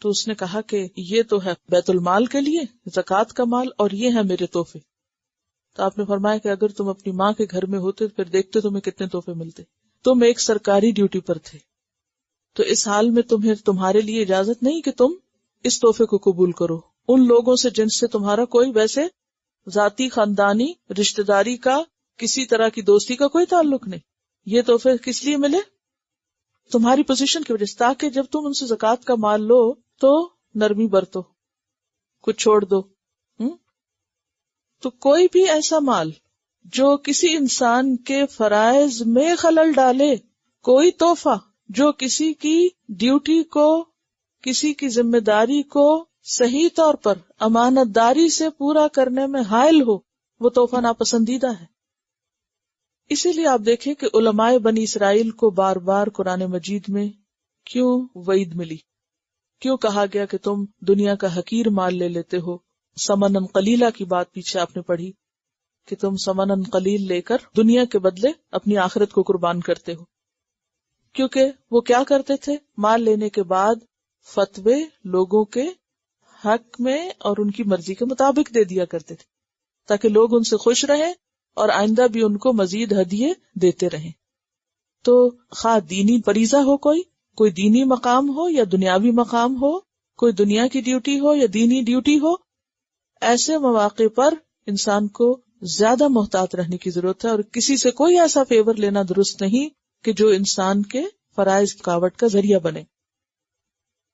تو اس نے کہا کہ یہ تو ہے بیت المال کے لیے زکوٰۃ کا مال، اور یہ ہے میرے تحفے. تو آپ نے فرمایا کہ اگر تم اپنی ماں کے گھر میں ہوتے پھر دیکھتے تمہیں کتنے تحفے ملتے. تم ایک سرکاری ڈیوٹی پر تھے، تو اس حال میں تمہارے لیے اجازت نہیں کہ تم اس تحفے کو قبول کرو ان لوگوں سے جن سے تمہارا کوئی ویسے ذاتی، خاندانی، رشتہ داری کا، کسی طرح کی دوستی کا کوئی تعلق نہیں. یہ تحفے کس لیے ملے؟ تمہاری پوزیشن کی وجہ سے، تاکہ جب تم ان سے زکوٰۃ کا مال لو تو نرمی برتو، کچھ چھوڑ دو. تو کوئی بھی ایسا مال جو کسی انسان کے فرائض میں خلل ڈالے، کوئی تحفہ جو کسی کی ڈیوٹی کو، کسی کی ذمہ داری کو صحیح طور پر امانت داری سے پورا کرنے میں حائل ہو، وہ تحفہ ناپسندیدہ ہے. اسی لیے آپ دیکھیں کہ علماء بنی اسرائیل کو بار بار قرآن مجید میں کیوں وعید ملی، کیوں کہا گیا کہ تم دنیا کا حقیر مال لے لیتے ہو. ثمنً قلیلا کی بات پیچھے آپ نے پڑھی کہ تم ثمنً قلیل لے کر دنیا کے بدلے اپنی آخرت کو قربان کرتے ہو. کیونکہ وہ کیا کرتے تھے، مال لینے کے بعد فتوے لوگوں کے حق میں اور ان کی مرضی کے مطابق دے دیا کرتے تھے، تاکہ لوگ ان سے خوش رہیں اور آئندہ بھی ان کو مزید ہدیے دیتے رہیں. تو خواہ دینی فریضہ ہو، کوئی دینی مقام ہو یا دنیاوی مقام ہو، کوئی دنیا کی ڈیوٹی ہو یا دینی ڈیوٹی ہو، ایسے مواقع پر انسان کو زیادہ محتاط رہنے کی ضرورت ہے، اور کسی سے کوئی ایسا فیور لینا درست نہیں کہ جو انسان کے فرائض رکاوٹ کا ذریعہ بنے۔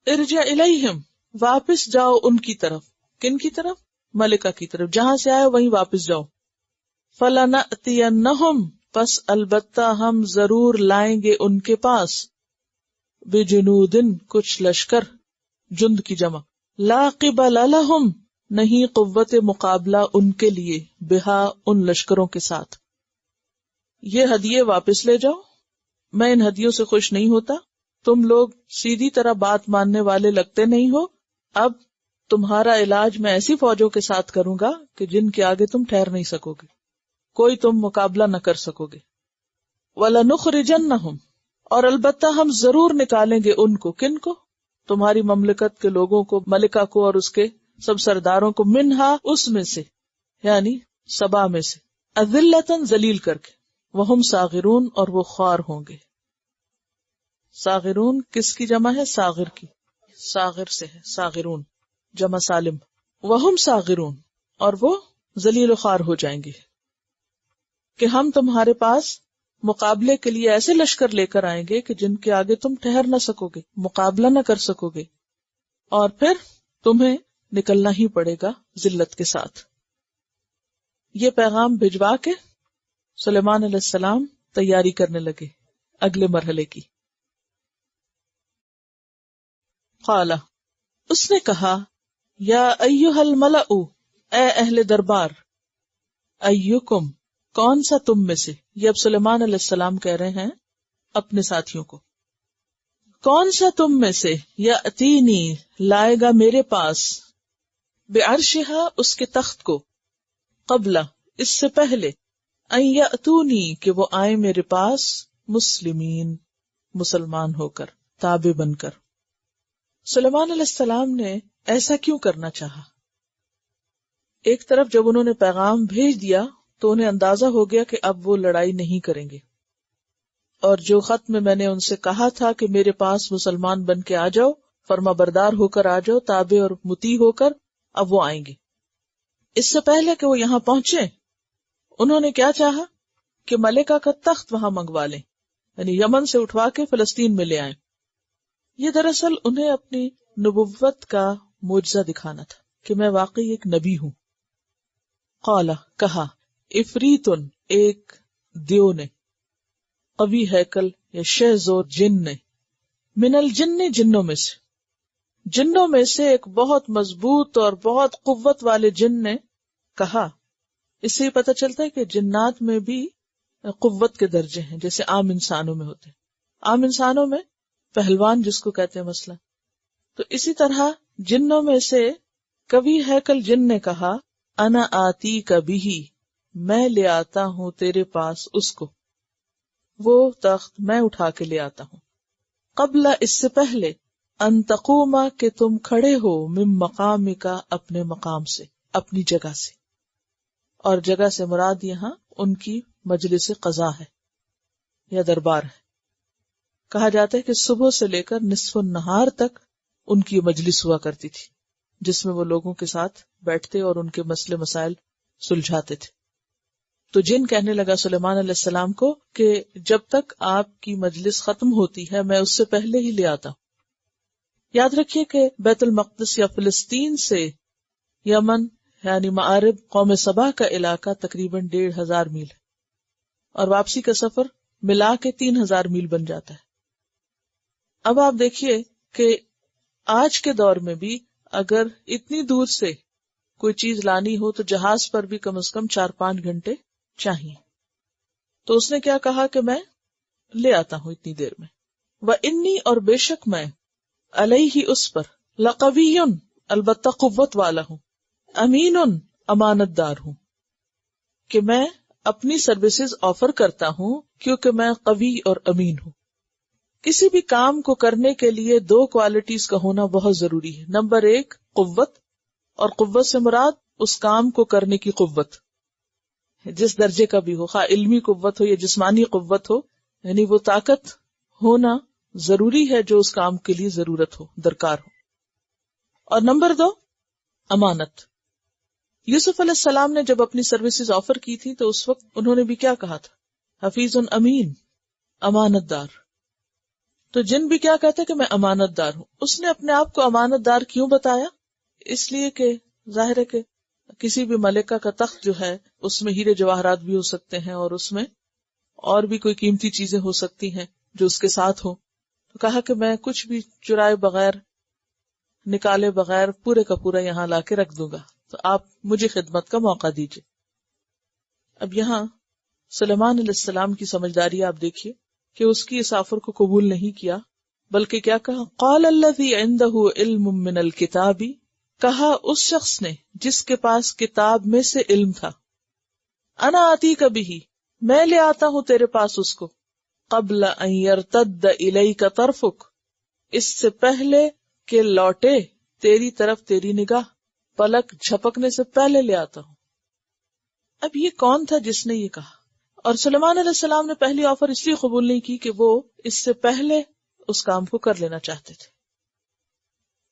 ارجع الیہم، واپس جاؤ ان کی طرف۔ کن کی طرف؟ ملکہ کی طرف، جہاں سے آئے وہیں واپس جاؤ۔ فَلَنَأْتِيَنَّهُمْ، پس البتہ ہم ضرور لائیں گے ان کے پاس، بِجُنُودٍ، کچھ لشکر، جند کی جمع، لا قبل لہم، نہیں قوت مقابلہ ان کے لیے، بہا، ان لشکروں کے ساتھ۔ یہ ہدیے واپس لے جاؤ، میں ان ہدیوں سے خوش نہیں ہوتا، تم لوگ سیدھی طرح بات ماننے والے لگتے نہیں ہو، اب تمہارا علاج میں ایسی فوجوں کے ساتھ کروں گا کہ جن کے آگے تم ٹھہر نہیں سکو گے، کوئی تم مقابلہ نہ کر سکو گے۔ وَلَنُخْرِجَنَّهُمْ، اور البتہ ہم ضرور نکالیں گے ان کو۔ کن کو؟ تمہاری مملکت کے لوگوں کو، ملکہ کو اور اس کے سب سرداروں کو، منہا، اس میں سے، یعنی سبا میں سے، اذلتاً، ذلیل کر کے، وہم صاغرون، اور وہ خوار ہوں گے۔ صاغرون کس کی جمع ہے؟ صاغر کی، صاغر سے ہے، صاغرون جمع سالم، وہم صاغرون، اور وہ ذلیل و خوار ہو جائیں گے، کہ ہم تمہارے پاس مقابلے کے لیے ایسے لشکر لے کر آئیں گے کہ جن کے آگے تم ٹھہر نہ سکو گے، مقابلہ نہ کر سکو گے، اور پھر تمہیں نکلنا ہی پڑے گا ذلت کے ساتھ۔ یہ پیغام بھجوا کے سلیمان علیہ السلام تیاری کرنے لگے اگلے مرحلے کی۔ قال، اس نے کہا، یا ایھا الملأ، اے اہل دربار، ایکم، کون سا تم میں سے، یہ اب سلیمان علیہ السلام کہہ رہے ہیں اپنے ساتھیوں کو، کون سا تم میں سے یأتینی، لائے گا میرے پاس، بعرشہا، اس کے تخت کو، قبل، اس سے پہلے، ان یأتونی، کہ وہ آئیں میرے پاس، مسلمین، مسلمان ہو کر، تابع بن کر۔ سلیمان علیہ السلام نے ایسا کیوں کرنا چاہا؟ ایک طرف جب انہوں نے پیغام بھیج دیا تو انہیں اندازہ ہو گیا کہ اب وہ لڑائی نہیں کریں گے، اور جو خط میں نے ان سے کہا تھا کہ میرے پاس مسلمان بن کے آ جاؤ، فرما بردار ہو کر آ جاؤ، تابع اور مطیع ہو کر، اب وہ آئیں گے۔ اس سے پہلے کہ وہ یہاں پہنچے، انہوں نے کیا چاہا کہ ملکہ کا تخت وہاں منگوا لیں، یعنی یمن سے اٹھوا کے فلسطین میں لے آئیں۔ یہ دراصل انہیں اپنی نبوت کا معجزہ دکھانا تھا کہ میں واقعی ایک نبی ہوں۔ قال، کہا، افریتن، ایک دیو نے، قوی ہیکل یا شہزور جن نے، من الجن، جنوں میں سے، جنوں میں سے ایک بہت مضبوط اور بہت قوت والے جن نے کہا۔ اس سے پتہ چلتا ہے کہ جنات میں بھی قوت کے درجے ہیں، جیسے عام انسانوں میں ہوتے ہیں۔ عام انسانوں میں پہلوان جس کو کہتے ہیں مثلا، تو اسی طرح جنوں میں سے کبھی ہیکل جن نے کہا، انا آتی کبھی، میں لے آتا ہوں تیرے پاس اس کو، وہ تخت میں اٹھا کے لے آتا ہوں، قبل، اس سے پہلے، ان تقوما، کہ تم کھڑے ہو، من مقامکا، اپنے مقام سے، اپنی جگہ سے، اور جگہ سے مراد یہاں ان کی مجلس قضا ہے یا دربار ہے۔ کہا جاتا ہے کہ صبح سے لے کر نصف النہار تک ان کی مجلس ہوا کرتی تھی، جس میں وہ لوگوں کے ساتھ بیٹھتے اور ان کے مسئلے مسائل سلجھاتے تھے۔ تو جن کہنے لگا سلیمان علیہ السلام کو کہ جب تک آپ کی مجلس ختم ہوتی ہے میں اس سے پہلے ہی لے آتا ہوں۔ یاد رکھیے کہ بیت المقدس یا فلسطین سے یمن یعنی معارب قوم سبا کا علاقہ تقریباً 1500 میل ہے، اور واپسی کا سفر ملا کے 3000 میل بن جاتا ہے۔ اب آپ دیکھیے کہ آج کے دور میں بھی اگر اتنی دور سے کوئی چیز لانی ہو تو جہاز پر بھی کم از کم 4-5 گھنٹے چاہیے، تو اس نے کیا کہا کہ میں لے آتا ہوں اتنی دیر میں۔ وَإِنِّي، اور بے شک میں، علیہ، اس پر، لقوی، البتہ قوت والا ہوں، امین، امانت دار ہوں، کہ میں اپنی سروسز آفر کرتا ہوں کیونکہ میں قوی اور امین ہوں۔ کسی بھی کام کو کرنے کے لیے 2 کوالٹیز کا ہونا بہت ضروری ہے۔ نمبر 1 قوت، اور قوت سے مراد اس کام کو کرنے کی قوت، جس درجے کا بھی ہو، خواہ علمی قوت ہو یا جسمانی قوت ہو، یعنی وہ طاقت ہونا ضروری ہے جو اس کام کے لیے ضرورت ہو، درکار ہو۔ اور نمبر 2 امانت، یوسف علیہ السلام نے جب اپنی سروسز آفر کی تھی تو اس وقت انہوں نے بھی کیا کہا تھا؟ حفیظ امین، امانت دار. تو جن بھی کیا کہتے کہ میں امانت دار ہوں. اس نے اپنے آپ کو امانت دار کیوں بتایا؟ اس لیے کہ ظاہر ہے کہ کسی بھی ملکہ کا تخت جو ہے اس میں ہیرے جواہرات بھی ہو سکتے ہیں اور اس میں اور بھی کوئی قیمتی چیزیں ہو سکتی ہیں جو اس کے ساتھ ہوں. تو کہا کہ میں کچھ بھی چرائے بغیر نکالے بغیر پورے کا پورا یہاں لا کے رکھ دوں گا، تو آپ مجھے خدمت کا موقع دیجیے. اب یہاں سلیمان علیہ السلام کی سمجھداری آپ دیکھیے کہ اس کی اس آفر کو قبول نہیں کیا، بلکہ کیا کہا؟ قال الذی عندہ علم من الکتاب، کہا اس شخص نے جس کے پاس کتاب میں سے علم تھا، انا آتیک بہ، میں لے آتا ہوں تیرے پاس اس کو، قبل ان یرتد الیک طرفک، اس سے پہلے کہ لوٹے تیری طرف تیری نگاہ، پلک جھپکنے سے پہلے لے آتا ہوں. اب یہ کون تھا جس نے یہ کہا؟ اور سلیمان علیہ السلام نے پہلی آفر اس لیے قبول نہیں کی کہ وہ اس سے پہلے اس کام کو کر لینا چاہتے تھے.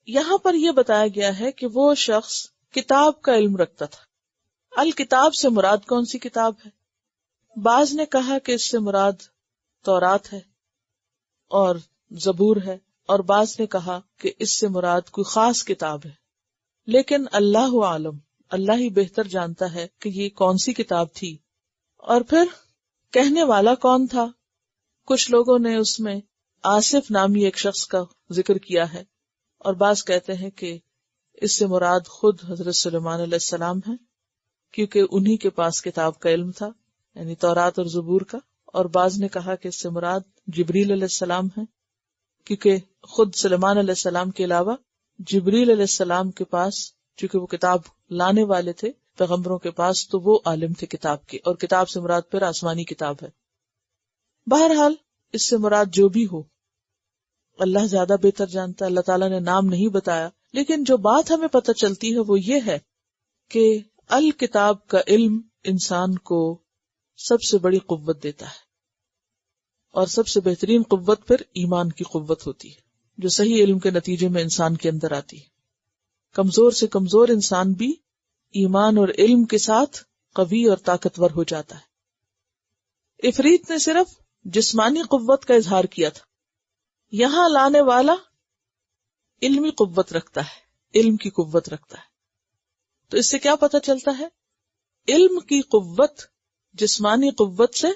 یہاں پر یہ بتایا گیا ہے کہ وہ شخص کتاب کا علم رکھتا تھا. الکتاب سے مراد کون سی کتاب ہے؟ بعض نے کہا کہ اس سے مراد تورات ہے اور زبور ہے، اور بعض نے کہا کہ اس سے مراد کوئی خاص کتاب ہے. لیکن اللہ عالم، اللہ ہی بہتر جانتا ہے کہ یہ کون سی کتاب تھی. اور پھر کہنے والا کون تھا؟ کچھ لوگوں نے اس میں آصف نامی ایک شخص کا ذکر کیا ہے، اور بعض کہتے ہیں کہ اس سے مراد خود حضرت سلیمان علیہ السلام ہے، کیونکہ انہی کے پاس کتاب کا علم تھا، یعنی تورات اور زبور کا. اور بعض نے کہا کہ اس سے مراد جبریل علیہ السلام ہے، کیونکہ خود سلیمان علیہ السلام کے علاوہ جبریل علیہ السلام کے پاس، چونکہ وہ کتاب لانے والے تھے پیغمبروں کے پاس، تو وہ عالم تھے کتاب کے، اور کتاب سے مراد پھر آسمانی کتاب ہے. بہرحال اس سے مراد جو بھی ہو اللہ زیادہ بہتر جانتا ہے. اللہ تعالیٰ نے نام نہیں بتایا، لیکن جو بات ہمیں پتہ چلتی ہے وہ یہ ہے کہ الکتاب کا علم انسان کو سب سے بڑی قوت دیتا ہے، اور سب سے بہترین قوت پھر ایمان کی قوت ہوتی ہے جو صحیح علم کے نتیجے میں انسان کے اندر آتی ہے. کمزور سے کمزور انسان بھی ایمان اور علم کے ساتھ قوی اور طاقتور ہو جاتا ہے. عفریت نے صرف جسمانی قوت کا اظہار کیا تھا، یہاں لانے والا علمی قوت رکھتا ہے، علم کی قوت رکھتا ہے. تو اس سے کیا پتہ چلتا ہے؟ علم کی قوت جسمانی قوت سے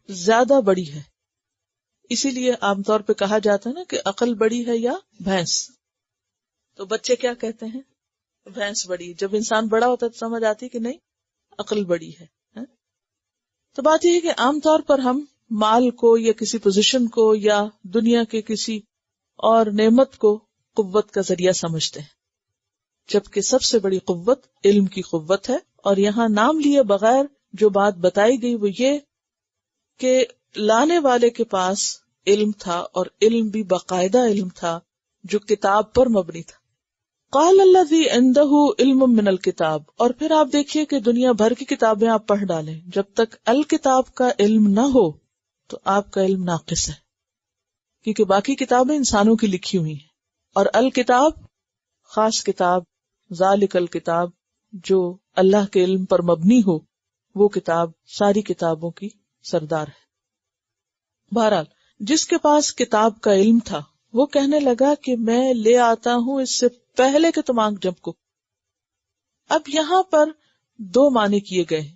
زیادہ بڑی ہے. اسی لیے عام طور پہ کہا جاتا ہے نا کہ عقل بڑی ہے یا بھینس. تو بچے کیا کہتے ہیں؟ بھینس بڑی. جب انسان بڑا ہوتا ہے تو سمجھ آتی کہ نہیں، عقل بڑی ہے. تو بات یہ ہے کہ عام طور پر ہم مال کو یا کسی پوزیشن کو یا دنیا کے کسی اور نعمت کو قوت کا ذریعہ سمجھتے ہیں، جبکہ سب سے بڑی قوت علم کی قوت ہے. اور یہاں نام لیے بغیر جو بات بتائی گئی وہ یہ کہ لانے والے کے پاس علم تھا، اور علم بھی باقاعدہ علم تھا جو کتاب پر مبنی تھا. قال الذی عندہ علم من الکتاب. اور پھر آپ دیکھیے کہ دنیا بھر کی کتابیں آپ پڑھ ڈالیں، جب تک الکتاب کا علم نہ ہو تو آپ کا علم ناقص ہے، کیونکہ باقی کتابیں انسانوں کی لکھی ہوئی ہیں، اور الکتاب خاص کتاب، ذالک الکتاب جو اللہ کے علم پر مبنی ہو، وہ کتاب ساری کتابوں کی سردار ہے. بہرحال جس کے پاس کتاب کا علم تھا وہ کہنے لگا کہ میں لے آتا ہوں اس سے پہلے کہ تم آنکھ جھپکو. اب یہاں پر دو معنی کیے گئے ہیں.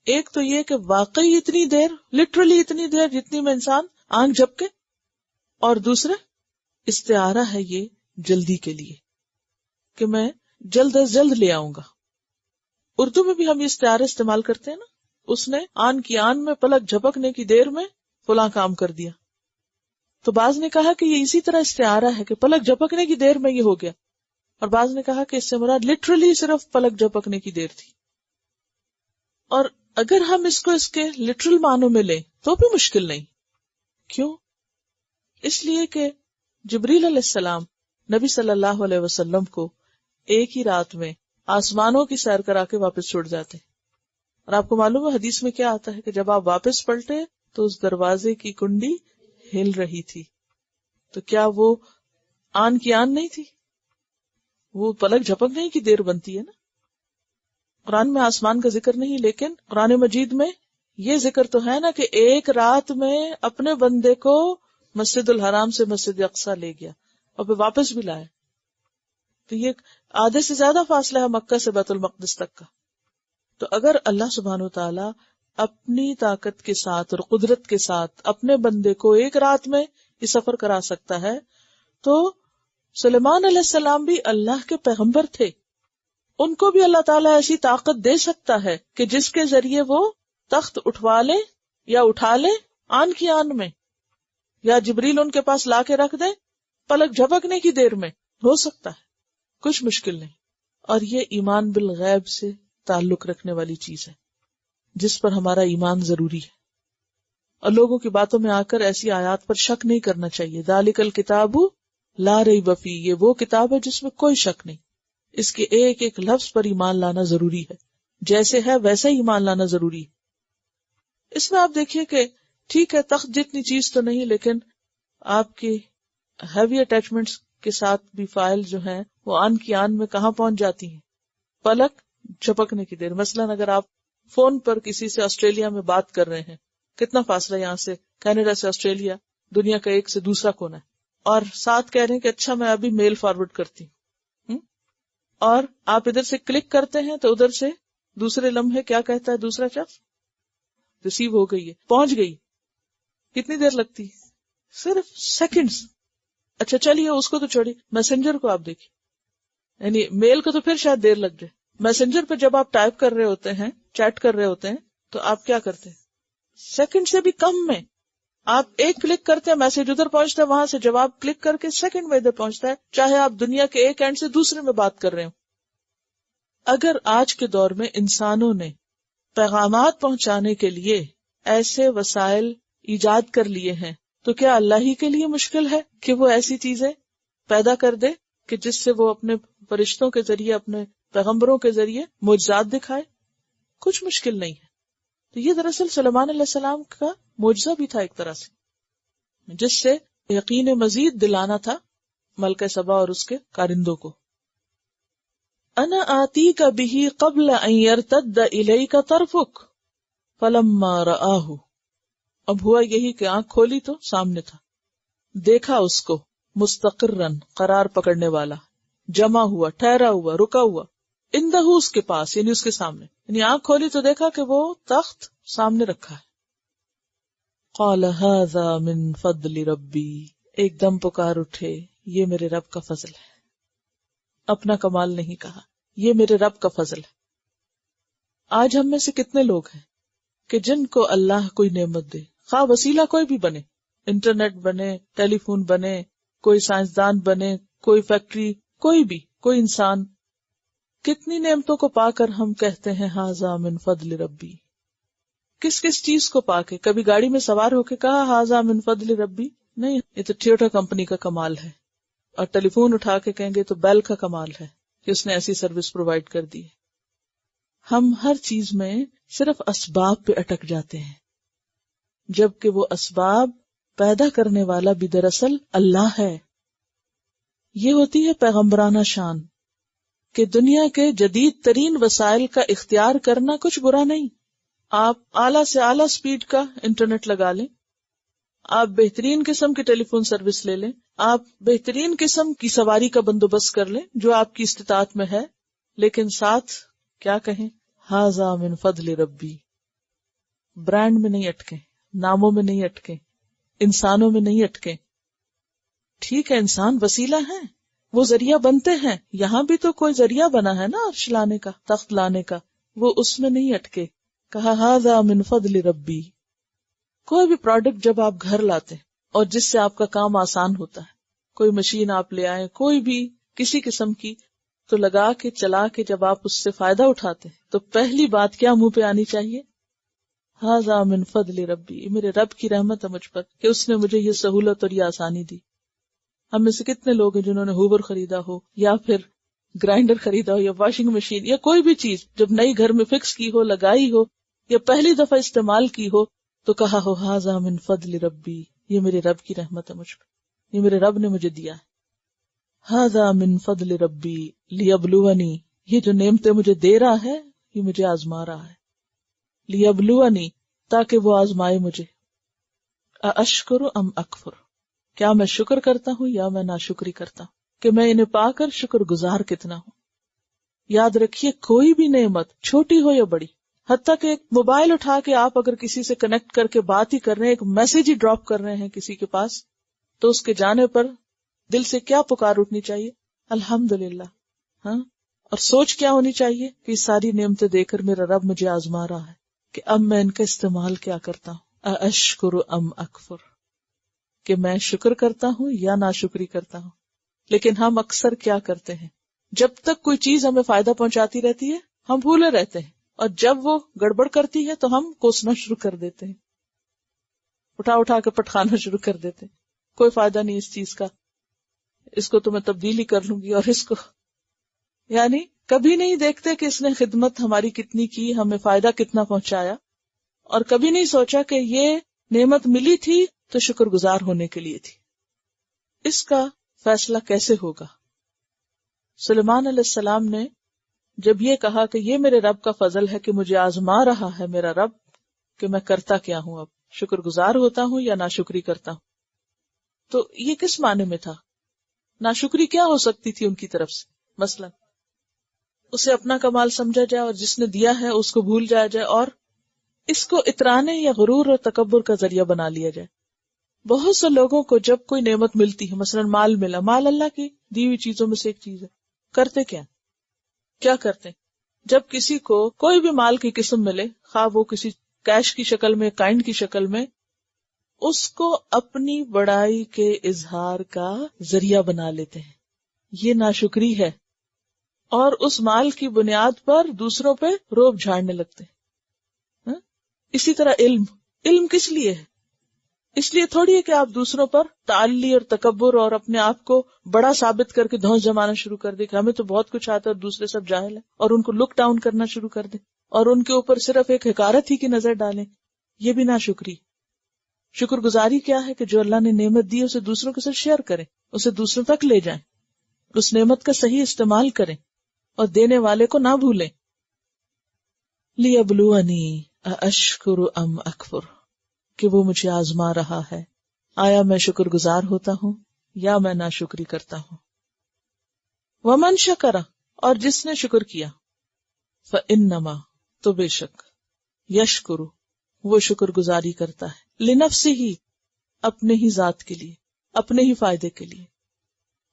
ایک تو یہ کہ واقعی اتنی دیر، لٹرلی اتنی دیر جتنی میں انسان آنکھ جھپکے، اور دوسرا استعارہ ہے یہ جلدی کے لیے کہ میں جلد از جلد لے آؤں گا. اردو میں بھی ہم یہ استعارہ استعمال کرتے ہیں نا، اس نے آن کی آن میں پلک جھپکنے کی دیر میں فلاں کام کر دیا. تو بعض نے کہا کہ یہ اسی طرح استعارہ ہے کہ پلک جھپکنے کی دیر میں یہ ہو گیا، اور بعض نے کہا کہ اس سے مراد لٹرلی صرف پلک جھپکنے کی دیر تھی. اور اگر ہم اس کو اس کے لٹرل معنوں میں لیں تو بھی مشکل نہیں. کیوں؟ اس لیے کہ جبریل علیہ السلام نبی صلی اللہ علیہ وسلم کو ایک ہی رات میں آسمانوں کی سیر کرا کے واپس چھوڑ جاتے. اور آپ کو معلوم ہے حدیث میں کیا آتا ہے کہ جب آپ واپس پلٹے تو اس دروازے کی کنڈی ہل رہی تھی. تو کیا وہ آن کی آن نہیں تھی؟ وہ پلک جھپکنے کی دیر بنتی ہے نا. قرآن میں آسمان کا ذکر نہیں، لیکن قرآن مجید میں یہ ذکر تو ہے نا کہ ایک رات میں اپنے بندے کو مسجد الحرام سے مسجد اقصیٰ لے گیا اور پھر واپس بھی لائے. تو یہ آدھے سے زیادہ فاصلہ ہے مکہ سے بیت المقدس تک کا. تو اگر اللہ سبحانہ وتعالی اپنی طاقت کے ساتھ اور قدرت کے ساتھ اپنے بندے کو ایک رات میں یہ سفر کرا سکتا ہے، تو سلیمان علیہ السلام بھی اللہ کے پیغمبر تھے، ان کو بھی اللہ تعالیٰ ایسی طاقت دے سکتا ہے کہ جس کے ذریعے وہ تخت اٹھوا لے یا اٹھا لے آن کی آن میں، یا جبریل ان کے پاس لا کے رکھ دے پلک جھپکنے کی دیر میں. ہو سکتا ہے، کچھ مشکل نہیں. اور یہ ایمان بالغیب سے تعلق رکھنے والی چیز ہے جس پر ہمارا ایمان ضروری ہے، اور لوگوں کی باتوں میں آ کر ایسی آیات پر شک نہیں کرنا چاہیے. ذالک الکتاب لا ریب فیہ، یہ وہ کتاب ہے جس میں کوئی شک نہیں. اس کے ایک ایک لفظ پر ایمان لانا ضروری ہے، جیسے ہے ویسا ہی ایمان لانا ضروری ہے. اس میں آپ دیکھیے کہ ٹھیک ہے تخت جتنی چیز تو نہیں، لیکن آپ کی ہیوی اٹیچمنٹس کے ساتھ بھی فائل جو ہیں وہ آن کی آن میں کہاں پہنچ جاتی ہیں؟ پلک جھپکنے کی دیر. مثلاً اگر آپ فون پر کسی سے آسٹریلیا میں بات کر رہے ہیں، کتنا فاصلہ یہاں سے، کینیڈا سے آسٹریلیا دنیا کا ایک سے دوسرا کونا ہے، اور ساتھ کہہ رہے ہیں کہ اچھا میں ابھی میل فارورڈ کرتی ہوں، اور آپ ادھر سے کلک کرتے ہیں تو ادھر سے دوسرے لمحے کیا کہتا ہے دوسرا شخص؟ ریسیو ہو گئی ہے، پہنچ گئی. کتنی دیر لگتی؟ صرف سیکنڈز. اچھا چلیے اس کو تو چھوڑیے، میسنجر کو آپ دیکھیے، یعنی میل کو تو پھر شاید دیر لگ جائے، میسنجر پہ جب آپ ٹائپ کر رہے ہوتے ہیں، چیٹ کر رہے ہوتے ہیں، تو آپ کیا کرتے ہیں؟ سیکنڈ سے بھی کم میں آپ ایک کلک کرتے ہیں، میسج ادھر پہنچتا ہے، وہاں سے جواب کلک کر کے سیکنڈ میں ادھر پہنچتا ہے، چاہے آپ دنیا کے ایک اینڈ سے دوسرے میں بات کر رہے ہوں. اگر آج کے دور میں انسانوں نے پیغامات پہنچانے کے لیے ایسے وسائل ایجاد کر لیے ہیں، تو کیا اللہ ہی کے لیے مشکل ہے کہ وہ ایسی چیزیں پیدا کر دے کہ جس سے وہ اپنے فرشتوں کے ذریعے، اپنے پیغمبروں کے ذریعے معجزات دکھائے؟ کچھ مشکل نہیں ہے. تو یہ دراصل سلیمان علیہ السلام کا معجزہ بھی تھا ایک طرح سے، جس سے یقین مزید دلانا تھا ملکہ سبا اور اس کے کارندوں کو. انا آتیک بہ قبل ان یرتد الیک طرفک فلما رآہ. اب ہوا یہی کہ آنکھ کھولی تو سامنے تھا، دیکھا اس کو مستقرن قرار پکڑنے والا، جمع ہوا، ٹھہرا ہوا، رکا ہوا، اندہ اس کے پاس، یعنی اس کے سامنے، یعنی آنکھ کھولی تو دیکھا کہ وہ تخت سامنے رکھا ہے. قال ھذا من فضل ربی، ایک دم پکار اٹھے یہ میرے رب کا فضل ہے. اپنا کمال نہیں کہا، یہ میرے رب کا فضل ہے. آج ہم میں سے کتنے لوگ ہیں کہ جن کو اللہ کوئی نعمت دے، خواہ وسیلہ کوئی بھی بنے، انٹرنیٹ بنے، ٹیلی فون بنے، کوئی سائنسدان بنے، کوئی فیکٹری، کوئی انسان، کتنی نعمتوں کو پا کر ہم کہتے ہیں ھذا من فضل ربی. کس کس چیز کو پا کے؟ کبھی گاڑی میں سوار ہو کے کہا ھذا من فضل ربی؟ نہیں، یہ تو ٹویوٹا کمپنی کا کمال ہے. اور ٹیلی فون اٹھا کے کہیں گے تو بیل کا کمال ہے کہ اس نے ایسی سروس پرووائڈ کر دی ہے. ہم ہر چیز میں صرف اسباب پہ اٹک جاتے ہیں، جبکہ وہ اسباب پیدا کرنے والا بھی دراصل اللہ ہے. یہ ہوتی ہے پیغمبرانہ شان کہ دنیا کے جدید ترین وسائل کا اختیار کرنا کچھ برا نہیں. آپ اعلیٰ سے اعلیٰ سپیڈ کا انٹرنیٹ لگا لیں، آپ بہترین قسم کی ٹیلی فون سروس لے لیں، آپ بہترین قسم کی سواری کا بندوبست کر لیں جو آپ کی استطاعت میں ہے، لیکن ساتھ کیا کہیں؟ ھذا من فضل ربی. برانڈ میں نہیں اٹکیں، ناموں میں نہیں اٹکیں، انسانوں میں نہیں اٹکیں. ٹھیک ہے انسان وسیلہ ہیں، وہ ذریعہ بنتے ہیں، یہاں بھی تو کوئی ذریعہ بنا ہے نا عرش لانے کا، تخت لانے کا، وہ اس میں نہیں اٹکے. کہا ھذا من فضل ربی. کوئی بھی پروڈکٹ جب آپ گھر لاتے اور جس سے آپ کا کام آسان ہوتا ہے، کوئی مشین آپ لے آئے، کوئی بھی کسی قسم کی، تو لگا کے چلا کے جب آپ اس سے فائدہ اٹھاتے ہیں تو پہلی بات کیا منہ پہ آنی چاہیے؟ ھذا من فضل ربی، میرے رب کی رحمت ہے مجھ پر کہ اس نے مجھے یہ سہولت اور یہ آسانی دی. ہم میں سے کتنے لوگ ہیں جنہوں نے ہوور خریدا ہو، یا پھر گرائنڈر خریدا ہو، یا واشنگ مشین، یا کوئی بھی چیز جب نئی گھر میں فکس کی ہو، لگائی ہو، یا پہلی دفعہ استعمال کی ہو تو کہا ہو ھذا من فضل ربی، یہ میرے رب کی رحمت ہے مجھ پر، یہ میرے رب نے مجھے دیا ہے. ھذا من فضل ربی لیبلونی، یہ جو نعمتیں مجھے دے رہا ہے یہ مجھے آزما رہا ہے. لیبلونی، تاکہ وہ آزمائے مجھے. ااشکر ام اکفر، کیا میں شکر کرتا ہوں یا میں ناشکری کرتا ہوں، کہ میں انہیں پا کر شکر گزار کتنا ہوں. یاد رکھیے کوئی بھی نعمت چھوٹی ہو یا بڑی، حتیٰ کہ ایک موبائل اٹھا کے آپ اگر کسی سے کنیکٹ کر کے بات ہی کر رہے ہیں، ایک میسج ہی ڈراپ کر رہے ہیں کسی کے پاس، تو اس کے جانے پر دل سے کیا پکار اٹھنی چاہیے؟ الحمدللہ. ہاں، اور سوچ کیا ہونی چاہیے کہ یہ ساری نعمتیں دے کر میرا رب مجھے آزما رہا ہے کہ اب میں ان کا استعمال کیا کرتا ہوں. ااشکر ام اکفر، کہ میں شکر کرتا ہوں یا ناشکری کرتا ہوں. لیکن ہم اکثر کیا کرتے ہیں، جب تک کوئی چیز ہمیں فائدہ پہنچاتی رہتی ہے ہم بھولے رہتے ہیں، اور جب وہ گڑبڑ کرتی ہے تو ہم کوسنا شروع کر دیتے ہیں، اٹھا کے پٹخانا شروع کر دیتے ہیں. کوئی فائدہ نہیں اس چیز کا، اس کو تو میں تبدیل ہی کر لوں گی، اور اس کو یعنی کبھی نہیں دیکھتے کہ اس نے خدمت ہماری کتنی کی، ہمیں فائدہ کتنا پہنچایا، اور کبھی نہیں سوچا کہ یہ نعمت ملی تھی تو شکر گزار ہونے کے لیے تھی. اس کا فیصلہ کیسے ہوگا؟ سلیمان علیہ السلام نے جب یہ کہا کہ یہ میرے رب کا فضل ہے کہ مجھے آزما رہا ہے میرا رب کہ میں کرتا کیا ہوں، اب شکر گزار ہوتا ہوں یا ناشکری کرتا ہوں، تو یہ کس معنی میں تھا؟ ناشکری کیا ہو سکتی تھی ان کی طرف سے؟ مثلا اسے اپنا کمال سمجھا جائے اور جس نے دیا ہے اس کو بھول جایا جائے، اور اس کو اترانے یا غرور اور تکبر کا ذریعہ بنا لیا جائے. بہت سے لوگوں کو جب کوئی نعمت ملتی ہے، مثلا مال ملا، مال اللہ کی دی ہوئی چیزوں میں سے ایک چیز ہے، کرتے کیا کرتے ہیں؟ جب کسی کو کوئی بھی مال کی قسم ملے، خواہ وہ کسی کیش کی شکل میں، کائنڈ کی شکل میں، اس کو اپنی بڑائی کے اظہار کا ذریعہ بنا لیتے ہیں. یہ ناشکری ہے، اور اس مال کی بنیاد پر دوسروں پہ روب جھاڑنے لگتے ہیں. اسی طرح علم کس لیے ہے؟ اس لیے تھوڑی ہے کہ آپ دوسروں پر تعلی اور تکبر اور اپنے آپ کو بڑا ثابت کر کے دھونس جمانا شروع کر دیں کہ ہمیں تو بہت کچھ آتا ہے اور دوسرے سب جاہل ہیں، اور ان کو لک ڈاؤن کرنا شروع کر دیں اور ان کے اوپر صرف ایک حقارت ہی کی نظر ڈالیں. یہ بھی ناشکری. شکر گزاری کیا ہے کہ جو اللہ نے نعمت دی اسے دوسروں کے ساتھ شیئر کریں، اسے دوسروں تک لے جائیں، اس نعمت کا صحیح استعمال کریں اور دینے والے کو نہ بھولیں. لیبلونی ااشکر ام اکفر، کہ وہ مجھے آزما رہا ہے آیا میں شکر گزار ہوتا ہوں یا میں ناشکری کرتا ہوں. ومن شکر، اور جس نے شکر کیا، فانما، تو بے شک، یشکر، وہ شکر گزاری کرتا ہے، لنفسہ، اپنے ہی ذات کے لیے، اپنے ہی فائدے کے لیے.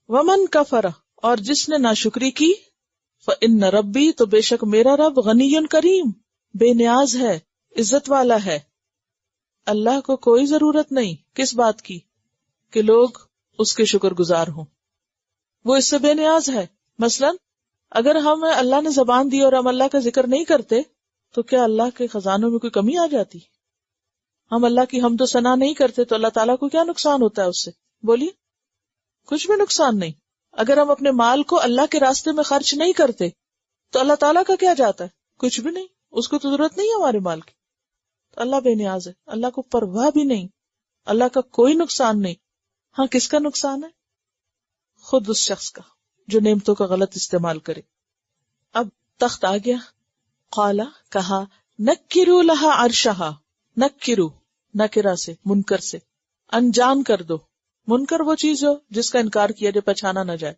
ومن کفر، اور جس نے ناشکری کی، فان ربی، تو بے شک میرا رب، غنی کریم، بے نیاز ہے، عزت والا ہے. اللہ کو کوئی ضرورت نہیں کس بات کی؟ کہ لوگ اس کے شکر گزار ہوں، وہ اس سے بے نیاز ہے. مثلا اگر ہمیں اللہ نے زبان دی اور ہم اللہ کا ذکر نہیں کرتے تو کیا اللہ کے خزانوں میں کوئی کمی آ جاتی؟ ہم اللہ کی حمد و ثنا نہیں کرتے تو اللہ تعالیٰ کو کیا نقصان ہوتا ہے اس سے؟ بولیے، کچھ بھی نقصان نہیں. اگر ہم اپنے مال کو اللہ کے راستے میں خرچ نہیں کرتے تو اللہ تعالیٰ کا کیا جاتا ہے؟ کچھ بھی نہیں، اس کو تو ضرورت نہیں ہے ہمارے مال کی. تو اللہ بے نیاز ہے، اللہ کو پرواہ بھی نہیں، اللہ کا کوئی نقصان نہیں. ہاں، کس کا نقصان ہے؟ خود اس شخص کا جو نعمتوں کا غلط استعمال کرے. اب تخت آ گیا. قالا، کہا، نکروا لہا عرشہا، نکروا، نکرا سے، منکر سے، انجان کر دو. منکر وہ چیز ہو جس کا انکار کیا جائے، پہچانا نہ جائے،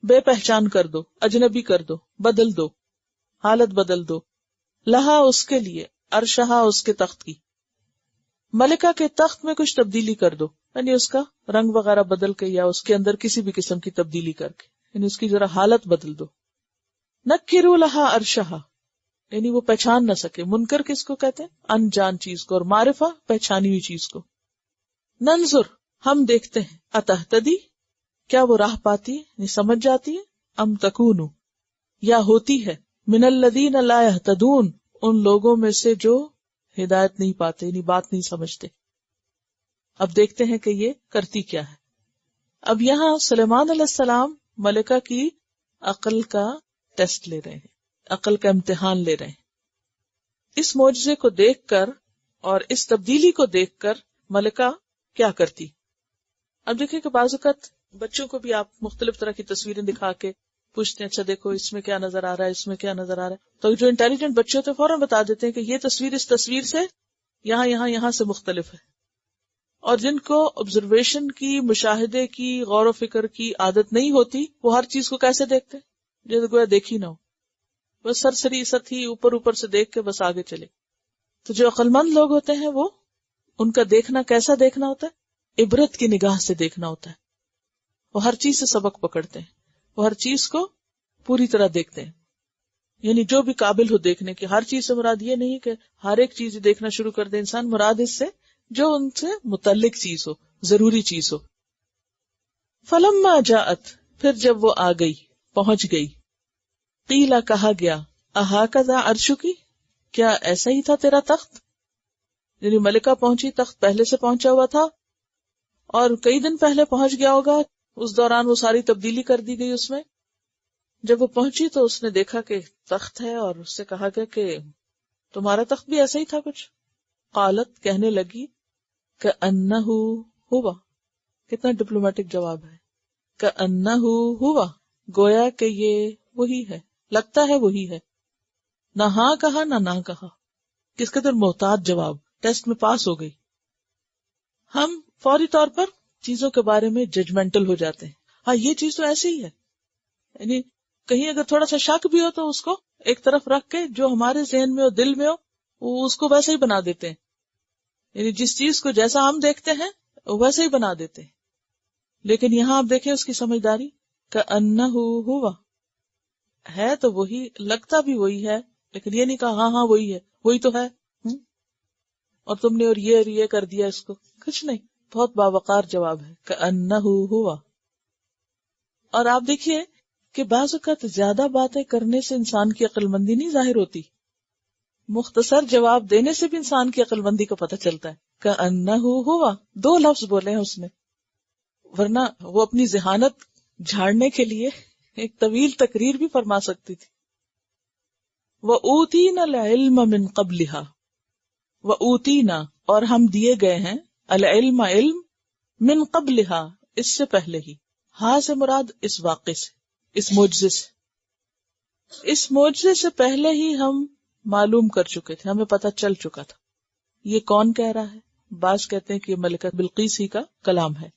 بے پہچان کر دو، اجنبی کر دو، بدل دو، حالت بدل دو. لہا، اس کے لیے، عرشہا، اس کے تخت کی. ملکہ کے تخت میں کچھ تبدیلی کر دو، یعنی اس کا رنگ وغیرہ بدل کے یا اس کے اندر کسی بھی قسم کی تبدیلی کر کے، یعنی اس کی ذرا حالت بدل دو. نکروا لہا عرشہا، یعنی وہ پہچان نہ سکے. منکر کس کو کہتے ہیں؟ انجان چیز کو، اور معرفہ پہچانی ہوئی چیز کو. ننظر، ہم دیکھتے ہیں، اتہتدی، کیا وہ راہ پاتی، یعنی سمجھ جاتی ہے، ام تکونو، یا ہوتی ہے، من الذین لا یہتدون، ان لوگوں میں سے جو ہدایت نہیں پاتے، یعنی بات نہیں سمجھتے. اب دیکھتے ہیں کہ یہ کرتی کیا ہے. اب یہاں سلیمان علیہ السلام ملکہ کی عقل کا ٹیسٹ لے رہے ہیں، عقل کا امتحان لے رہے ہیں. اس معجزے کو دیکھ کر اور اس تبدیلی کو دیکھ کر ملکہ کیا کرتی. اب دیکھیں کہ بعض اوقات بچوں کو بھی آپ مختلف طرح کی تصویریں دکھا کے پوچھتے ہیں اچھا دیکھو اس میں کیا نظر آ رہا ہے، اس میں کیا نظر آ رہا ہے. تو جو انٹیلیجنٹ بچے ہوتے ہیں فوراً بتا دیتے ہیں کہ یہ تصویر اس تصویر سے یہاں یہاں یہاں سے مختلف ہے. اور جن کو آبزرویشن کی، مشاہدے کی، غور و فکر کی عادت نہیں ہوتی، وہ ہر چیز کو کیسے دیکھتے ہیں؟ جیسے گویا دیکھی نہ ہو، بس سرسری سطحی اوپر اوپر سے دیکھ کے بس آگے چلے. تو جو عقل مند لوگ ہوتے ہیں وہ ان کا دیکھنا کیسا دیکھنا ہوتا ہے؟ عبرت کی نگاہ سے دیکھنا ہوتا ہے. وہ ہر چیز سے سبق پکڑتے ہیں، وہ ہر چیز کو پوری طرح دیکھتے ہیں. یعنی جو بھی قابل ہو دیکھنے کی، ہر چیز سے مراد یہ نہیں کہ ہر ایک چیز دیکھنا شروع کر دے انسان، مراد اس سے جو ان سے متعلق چیز ہو، ضروری چیز ہو. فلما جاءت، پھر جب وہ آ گئی، پہنچ گئی. قیلا، کہا گیا، اہاکذا عرشکی، کیا ایسا ہی تھا تیرا تخت؟ یعنی ملکہ پہنچی، تخت پہلے سے پہنچا ہوا تھا اور کئی دن پہلے پہنچ گیا ہوگا، اس دوران وہ ساری تبدیلی کر دی گئی اس میں. جب وہ پہنچی تو اس نے دیکھا کہ تخت ہے اور اس سے کہا گیا کہ تمہارا تخت بھی ایسا ہی تھا کچھ. قالت، کہنے لگی، کأنہ ہوا. کتنا ڈپلومیٹک جواب ہے، کأنہ ہوا، گویا کہ یہ وہی ہے، لگتا ہے وہی ہے. نہ ہاں کہا نہ کہا. کس قدر محتاط جواب، ٹیسٹ میں پاس ہو گئی. ہم فوری طور پر چیزوں کے بارے میں ججمنٹل ہو جاتے ہیں. ہاں یہ چیز تو ایسے ہی ہے، یعنی کہیں اگر تھوڑا سا شک بھی ہو تو اس کو ایک طرف رکھ کے جو ہمارے ذہن میں ہو، دل میں ہو، وہ اس کو ویسے ہی بنا دیتے ہیں. یعنی جس چیز کو جیسا ہم دیکھتے ہیں ویسے ہی بنا دیتے ہیں. لیکن یہاں آپ دیکھیں اس کی سمجھداری، کأنہ ہوا، ہے تو وہی، لگتا بھی وہی ہے، لیکن یہ نہیں کہا ہاں وہی ہے، وہی تو ہے اور تم نے اور یہ کر دیا اس کو، کچھ نہیں. بہت باوقار جواب ہے، کأنہ ہوا. اور آپ دیکھیے کہ بعض اوقات زیادہ باتیں کرنے سے انسان کی عقل مندی نہیں ظاہر ہوتی، مختصر جواب دینے سے بھی انسان کی عقل مندی کا پتہ چلتا ہے. کأنہ ہوا، 2 لفظ بولے ہیں اس نے، ورنہ وہ اپنی ذہانت جھاڑنے کے لیے ایک طویل تقریر بھی فرما سکتی تھی. وَأُوتِينَا الْعِلْمَ مِنْ قَبْلِهَا، وَأُوتِينَا، اور ہم دیے گئے ہیں، العلم، علم، من قبلها، اس سے پہلے ہی. ہاں سے مراد اس واقعے سے، اس معجزے سے. اس معجزے سے پہلے ہی ہم معلوم کر چکے تھے، ہمیں پتہ چل چکا تھا. یہ کون کہہ رہا ہے؟ بعض کہتے ہیں کہ یہ ملکہ بلقیس ہی کا کلام ہے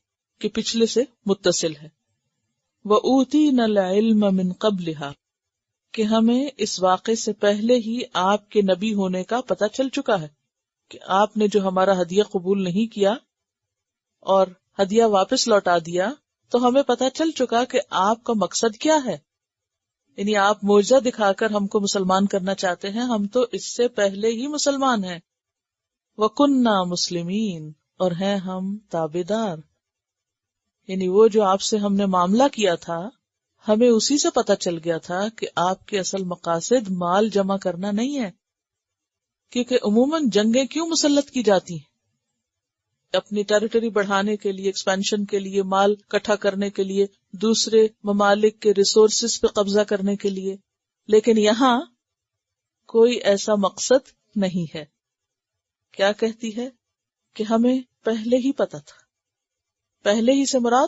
کہ پچھلے سے متصل ہے. وَأُوتِينَا الْعِلْمَ مِنْ قَبْلِهَا، کہ ہمیں اس واقعے سے پہلے ہی آپ کے نبی ہونے کا پتہ چل چکا ہے کہ آپ نے جو ہمارا ہدیہ قبول نہیں کیا اور ہدیہ واپس لوٹا دیا، تو ہمیں پتہ چل چکا کہ آپ کا مقصد کیا ہے. یعنی آپ معجزہ دکھا کر ہم کو مسلمان کرنا چاہتے ہیں، ہم تو اس سے پہلے ہی مسلمان ہیں. وَكُنَّا مُسْلِمِينَ، اور ہیں ہم تابعدار. یعنی وہ جو آپ سے ہم نے معاملہ کیا تھا، ہمیں اسی سے پتہ چل گیا تھا کہ آپ کے اصل مقاصد مال جمع کرنا نہیں ہے. کیونکہ عموماً جنگیں کیوں مسلط کی جاتی ہیں؟ اپنی ٹیریٹری بڑھانے کے لیے، ایکسپینشن کے لیے، مال اکٹھا کرنے کے لیے، دوسرے ممالک کے ریسورسز پہ قبضہ کرنے کے لیے. لیکن یہاں کوئی ایسا مقصد نہیں ہے. کیا کہتی ہے کہ ہمیں پہلے ہی پتا تھا. پہلے ہی سے مراد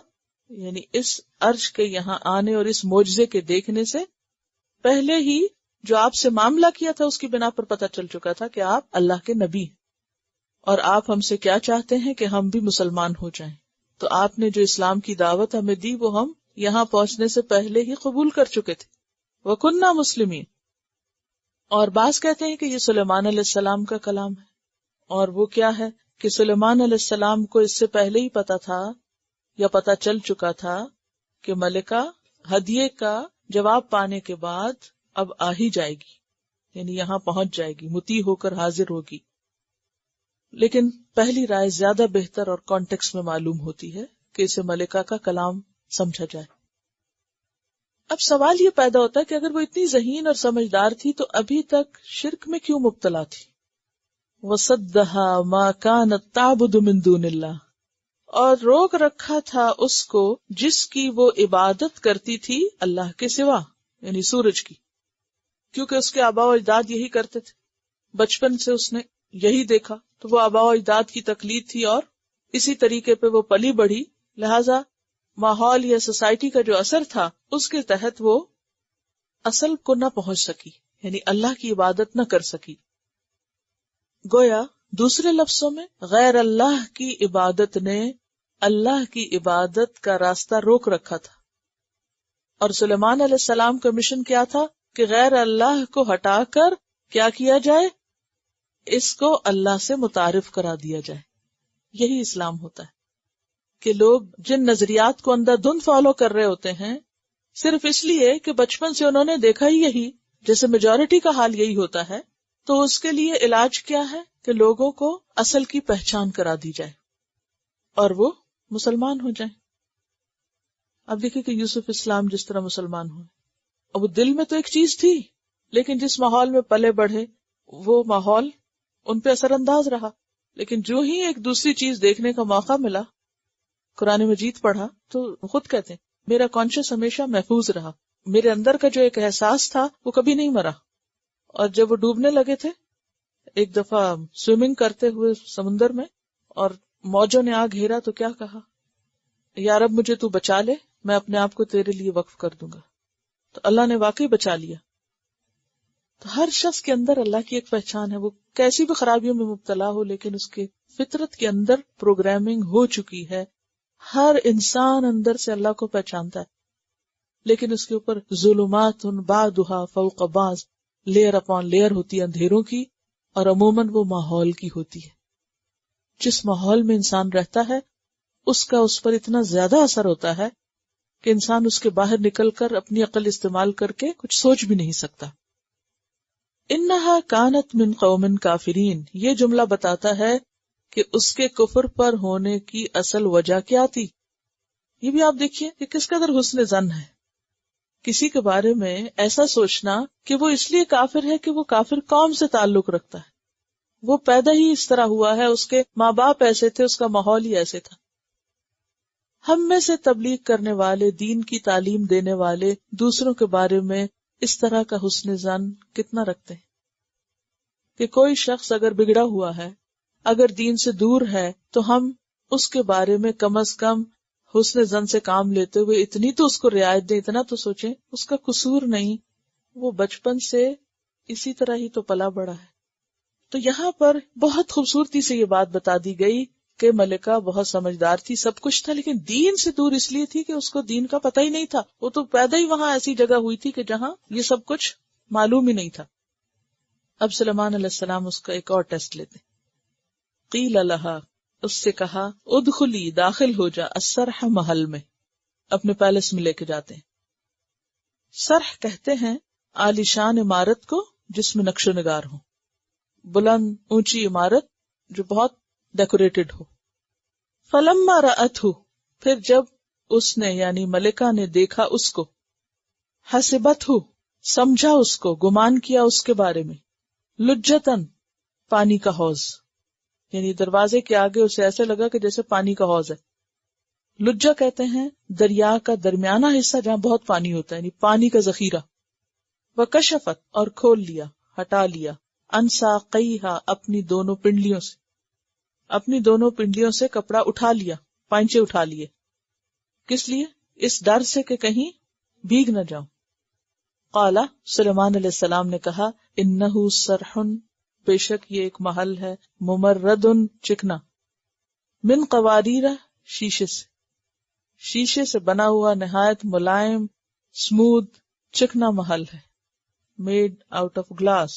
یعنی اس عرش کے یہاں آنے اور اس معجزے کے دیکھنے سے پہلے ہی جو آپ سے معاملہ کیا تھا اس کی بنا پر پتہ چل چکا تھا کہ آپ اللہ کے نبی ہیں اور آپ ہم سے کیا چاہتے ہیں کہ ہم بھی مسلمان ہو جائیں. تو آپ نے جو اسلام کی دعوت ہمیں دی وہ ہم یہاں پہنچنے سے پہلے ہی قبول کر چکے تھے. وَكُنَّا مُسْلِمِينَ. اور بعض کہتے ہیں کہ یہ سلیمان علیہ السلام کا کلام ہے، اور وہ کیا ہے کہ سلیمان علیہ السلام کو اس سے پہلے ہی پتا تھا یا پتا چل چکا تھا کہ ملکہ ہدیے کا جواب پانے کے بعد اب آ ہی جائے گی، یعنی یہاں پہنچ جائے گی، مطیع ہو کر حاضر ہوگی. لیکن پہلی رائے زیادہ بہتر اور کانٹیکس میں معلوم ہوتی ہے کہ اسے ملکہ کا کلام سمجھا جائے. اب سوال یہ پیدا ہوتا ہے کہ اگر وہ اتنی ذہین اور سمجھدار تھی تو ابھی تک شرک میں کیوں مبتلا تھی؟ وَصَدَّهَا مَا كَانَتْ تَعْبُدُ مِن دُونِ اللَّهِ، اور روک رکھا تھا اس کو جس کی وہ عبادت کرتی تھی اللہ کے سوا، یعنی سورج کی. کیونکہ اس کے آباء و اجداد یہی کرتے تھے، بچپن سے اس نے یہی دیکھا، تو وہ آباء و اجداد کی تقلید تھی اور اسی طریقے پہ وہ پلی بڑھی. لہذا ماحول یا سوسائٹی کا جو اثر تھا اس کے تحت وہ اصل کو نہ پہنچ سکی، یعنی اللہ کی عبادت نہ کر سکی. گویا دوسرے لفظوں میں غیر اللہ کی عبادت نے اللہ کی عبادت کا راستہ روک رکھا تھا. اور سلیمان علیہ السلام کا مشن کیا تھا کہ غیر اللہ کو ہٹا کر کیا کیا جائے، اس کو اللہ سے متعارف کرا دیا جائے. یہی اسلام ہوتا ہے کہ لوگ جن نظریات کو اندر دھند فالو کر رہے ہوتے ہیں صرف اس لیے کہ بچپن سے انہوں نے دیکھا ہی یہی، جیسے میجورٹی کا حال یہی ہوتا ہے، تو اس کے لیے علاج کیا ہے کہ لوگوں کو اصل کی پہچان کرا دی جائے اور وہ مسلمان ہو جائیں. اب دیکھیں کہ یوسف اسلام جس طرح مسلمان ہوئے، اب وہ دل میں تو ایک چیز تھی، لیکن جس ماحول میں پلے بڑھے وہ ماحول ان پہ اثر انداز رہا. لیکن جو ہی ایک دوسری چیز دیکھنے کا موقع ملا، قرآن مجید پڑھا، تو خود کہتے ہیں میرا کانشیس ہمیشہ محفوظ رہا، میرے اندر کا جو ایک احساس تھا وہ کبھی نہیں مرا. اور جب وہ ڈوبنے لگے تھے ایک دفعہ سوئمنگ کرتے ہوئے سمندر میں اور موجوں نے آ گھیرا تو کیا کہا، یا رب مجھے تو بچا لے، میں اپنے آپ کو تیرے لیے وقف کر دوں گا. تو اللہ نے واقعی بچا لیا. تو ہر شخص کے اندر اللہ کی ایک پہچان ہے، وہ کیسی بھی خرابیوں میں مبتلا ہو لیکن اس کے فطرت کے اندر پروگرامنگ ہو چکی ہے. ہر انسان اندر سے اللہ کو پہچانتا ہے، لیکن اس کے اوپر ظلمات بعضھا فوق بعض، لیئر اپان لیئر ہوتی ہے اندھیروں کی، اور عموماً وہ ماحول کی ہوتی ہے. جس ماحول میں انسان رہتا ہے اس کا اس پر اتنا زیادہ اثر ہوتا ہے کہ انسان اس کے باہر نکل کر اپنی عقل استعمال کر کے کچھ سوچ بھی نہیں سکتا. انہا کانت من قوم کافرین، یہ جملہ بتاتا ہے کہ اس کے کفر پر ہونے کی اصل وجہ کیا تھی. یہ بھی آپ دیکھیے کہ کس قدر حسن ظن ہے. کسی کے بارے میں ایسا سوچنا کہ وہ اس لیے کافر ہے کہ وہ کافر قوم سے تعلق رکھتا ہے، وہ پیدا ہی اس طرح ہوا ہے، اس کے ماں باپ ایسے تھے، اس کا ماحول ہی ایسے تھا. ہم میں سے تبلیغ کرنے والے، دین کی تعلیم دینے والے دوسروں کے بارے میں اس طرح کا حسن ظن کتنا رکھتے ہیں کہ کوئی شخص اگر بگڑا ہوا ہے، اگر دین سے دور ہے، تو ہم اس کے بارے میں کم از کم حسن ظن سے کام لیتے ہوئے اتنی تو اس کو رعایت دیں، اتنا تو سوچیں اس کا قصور نہیں، وہ بچپن سے اسی طرح ہی تو پلا بڑا ہے. تو یہاں پر بہت خوبصورتی سے یہ بات بتا دی گئی کہ ملکہ بہت سمجھدار تھی، سب کچھ تھا، لیکن دین سے دور اس لیے تھی کہ اس کو دین کا پتہ ہی نہیں تھا. وہ تو پیدا ہی وہاں ایسی جگہ ہوئی تھی کہ جہاں یہ سب کچھ معلوم ہی نہیں تھا. اب سلیمان علیہ السلام اس کا ایک اور ٹیسٹ لیتے. قیل لہا، اس سے کہا، ادخلی، داخل ہو جا، السرح، محل میں، اپنے پیلس میں لے کے جاتے ہیں. سرح کہتے ہیں عالیشان عمارت کو جس میں نقش و نگار ہو، بلند اونچی عمارت جو بہت ڈیکوریٹڈ ہو. فلما رأتہ، پھر جب اس نے یعنی ملکہ نے دیکھا اس کو، حسبتہ، سمجھا اس کو، گمان کیا اس کے بارے میں، لجتن، پانی کا حوض، یعنی دروازے کے آگے اسے ایسے لگا کہ جیسے پانی کا حوض ہے. لجہ کہتے ہیں دریا کا درمیانہ حصہ جہاں بہت پانی ہوتا ہے، یعنی پانی کا ذخیرہ. وکشفت، اور کھول لیا، ہٹا لیا، عن ساقیہا، اپنی دونوں پنڈلیوں سے، اپنی دونوں پنڈلیوں سے کپڑا اٹھا لیا، پائنچے اٹھا لیے. کس لیے؟ اس ڈر سے کہ کہیں بھیگ نہ جاؤں. قالا، سلیمان علیہ السلام نے کہا، انہ سرح، بے شک یہ ایک محل ہے، ممرد، چکنا، من قواریر، شیشے سے، شیشے سے بنا ہوا نہایت ملائم، سموتھ، چکنا محل ہے، میڈ آؤٹ آف گلاس.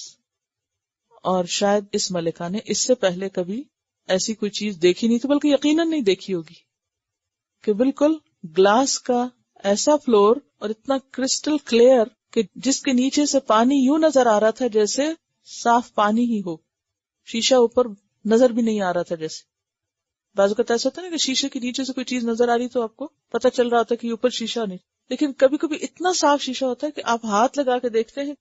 اور شاید اس ملکہ نے اس سے پہلے کبھی ایسی کوئی چیز دیکھی نہیں تھی، بلکہ یقیناً نہیں دیکھی ہوگی کہ بالکل گلاس کا ایسا فلور اور اتنا کرسٹل کلیئر کہ جس کے نیچے سے پانی یوں نظر آ رہا تھا جیسے صاف پانی ہی ہو، شیشہ اوپر نظر بھی نہیں آ رہا تھا. جیسے بعض اوقات ایسا ہوتا ہے نا کہ شیشے کے نیچے سے کوئی چیز نظر آ رہی تو آپ کو پتہ چل رہا ہوتا ہے کہ اوپر شیشہ نہیں، لیکن کبھی کبھی اتنا صاف شیشہ ہوتا ہے کہ آپ ہاتھ لگا کے دیکھتے ہیں.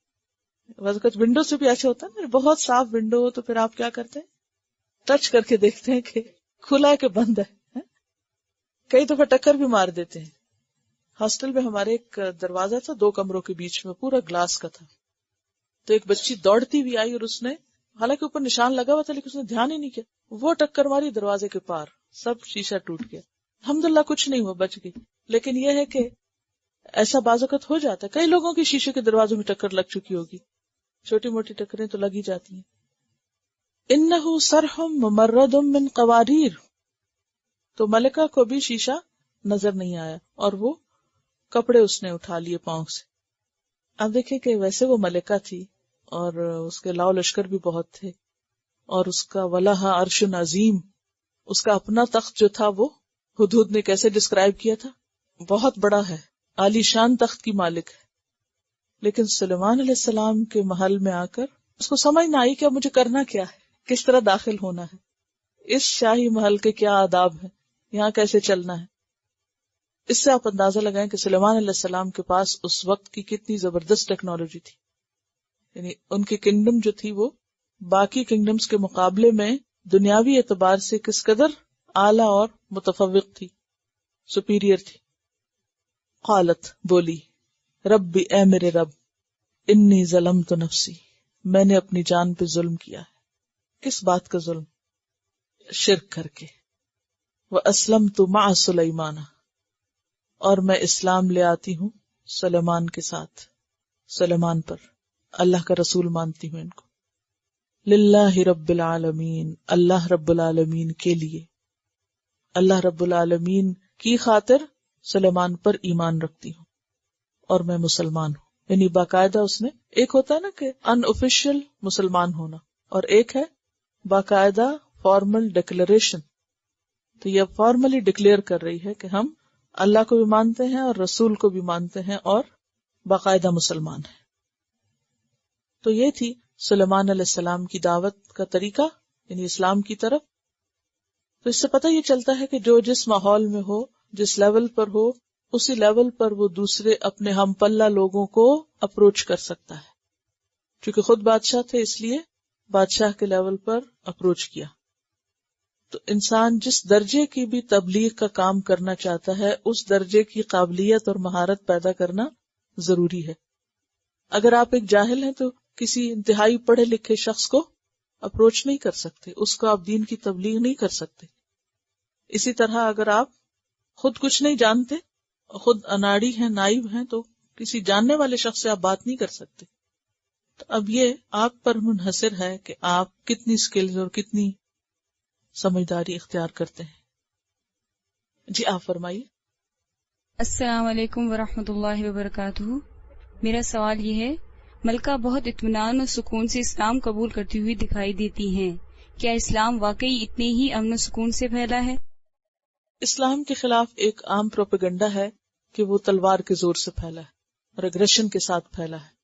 بعض اوقات ونڈو سے بھی ایسا ہوتا ہے نا، بہت صاف ونڈو ہو تو پھر آپ کیا کرتے ہیں، ٹچ کر کے دیکھتے ہیں کہ کھلا ہے کہ بند ہے. کئی دفعہ ٹکر بھی مار دیتے ہیں. ہاسٹل میں ہمارے ایک دروازہ تھا 2 کمروں کے بیچ میں، پورا گلاس کا تھا. تو ایک بچی دوڑتی ہوئی آئی اور اس نے، حالانکہ اوپر نشان لگا ہوا تھا لیکن اس نے دھیان ہی نہیں کیا، وہ ٹکر ماری دروازے کے پار، سب شیشہ ٹوٹ گیا. الحمدللہ کچھ نہیں ہوا، بچ گئی. لیکن یہ ہے کہ ایسا بعض اوقات ہو جاتا ہے، کئی لوگوں کی شیشے کے دروازوں میں ٹکر لگ چکی ہوگی، چھوٹی موٹی ٹکریں تو لگ ہی جاتی ہیں. انہ سرح ممرد من قواریر، تو ملکہ کو بھی شیشہ نظر نہیں آیا اور وہ کپڑے اس نے اٹھا لیے پاؤں سے. اب دیکھیں کہ ویسے وہ ملکہ تھی اور اس کے لاؤ لشکر بھی بہت تھے، اور اس کا ولہا عرش عظیم، اس کا اپنا تخت جو تھا وہ ہدہد نے کیسے ڈسکرائب کیا تھا، بہت بڑا ہے، عالی شان تخت کی مالک ہے. لیکن سلیمان علیہ السلام کے محل میں آ کر اس کو سمجھ نہ آئی کہ مجھے کرنا کیا ہے، کس طرح داخل ہونا ہے، اس شاہی محل کے کیا آداب ہیں، یہاں کیسے چلنا ہے. اس سے آپ اندازہ لگائیں کہ سلیمان علیہ السلام کے پاس اس وقت کی کتنی زبردست ٹیکنالوجی تھی. یعنی ان کی کنگڈم جو تھی وہ باقی کنگڈمز کے مقابلے میں دنیاوی اعتبار سے کس قدر اعلیٰ اور متفوق تھی، سپیریئر تھی. قالت، بولی، ربی، اے میرے رب، انی ظلمت نفسی، میں نے اپنی جان پہ ظلم کیا ہے. کس بات کا ظلم؟ شرک کر کے. واسلمت مع سلیمان، اور میں اسلام لے آتی ہوں سلیمان کے ساتھ، سلیمان پر، اللہ کا رسول مانتی ہوں ان کو. للہ رب العالمین، اللہ رب العالمین کے لیے، اللہ رب العالمین کی خاطر سلیمان پر ایمان رکھتی ہوں اور میں مسلمان ہوں. یعنی باقاعدہ اس نے، ایک ہوتا ہے نا کہ ان آفیشیل مسلمان ہونا، اور ایک ہے باقاعدہ فارمل ڈکلیریشن. تو یہ فارملی ڈکلیئر کر رہی ہے کہ ہم اللہ کو بھی مانتے ہیں اور رسول کو بھی مانتے ہیں اور باقاعدہ مسلمان ہیں. تو یہ تھی سلیمان علیہ السلام کی دعوت کا طریقہ، یعنی اسلام کی طرف. تو اس سے پتہ یہ چلتا ہے کہ جو جس ماحول میں ہو، جس لیول پر ہو، اسی لیول پر وہ دوسرے اپنے ہم پلہ لوگوں کو اپروچ کر سکتا ہے. چونکہ خود بادشاہ تھے اس لیے بادشاہ کے لیول پر اپروچ کیا. تو انسان جس درجے کی بھی تبلیغ کا کام کرنا چاہتا ہے اس درجے کی قابلیت اور مہارت پیدا کرنا ضروری ہے. اگر آپ ایک جاہل ہیں تو کسی انتہائی پڑھے لکھے شخص کو اپروچ نہیں کر سکتے، اس کو آپ دین کی تبلیغ نہیں کر سکتے. اسی طرح اگر آپ خود کچھ نہیں جانتے، خود اناڑی ہیں، نائب ہیں، تو کسی جاننے والے شخص سے آپ بات نہیں کر سکتے. تو اب یہ آپ پر منحصر ہے کہ آپ کتنی سکلز اور کتنی سمجھداری اختیار کرتے ہیں. جی آپ فرمائیے. السلام علیکم ورحمۃ اللہ وبرکاتہ. میرا سوال یہ ہے، ملکہ بہت اطمینان اور سکون سے اسلام قبول کرتی ہوئی دکھائی دیتی ہیں، کیا اسلام واقعی اتنے ہی امن و سکون سے پھیلا ہے؟ اسلام کے خلاف ایک عام پروپیگنڈا ہے کہ وہ تلوار کے زور سے پھیلا ہے اور اگریشن کے ساتھ پھیلا ہے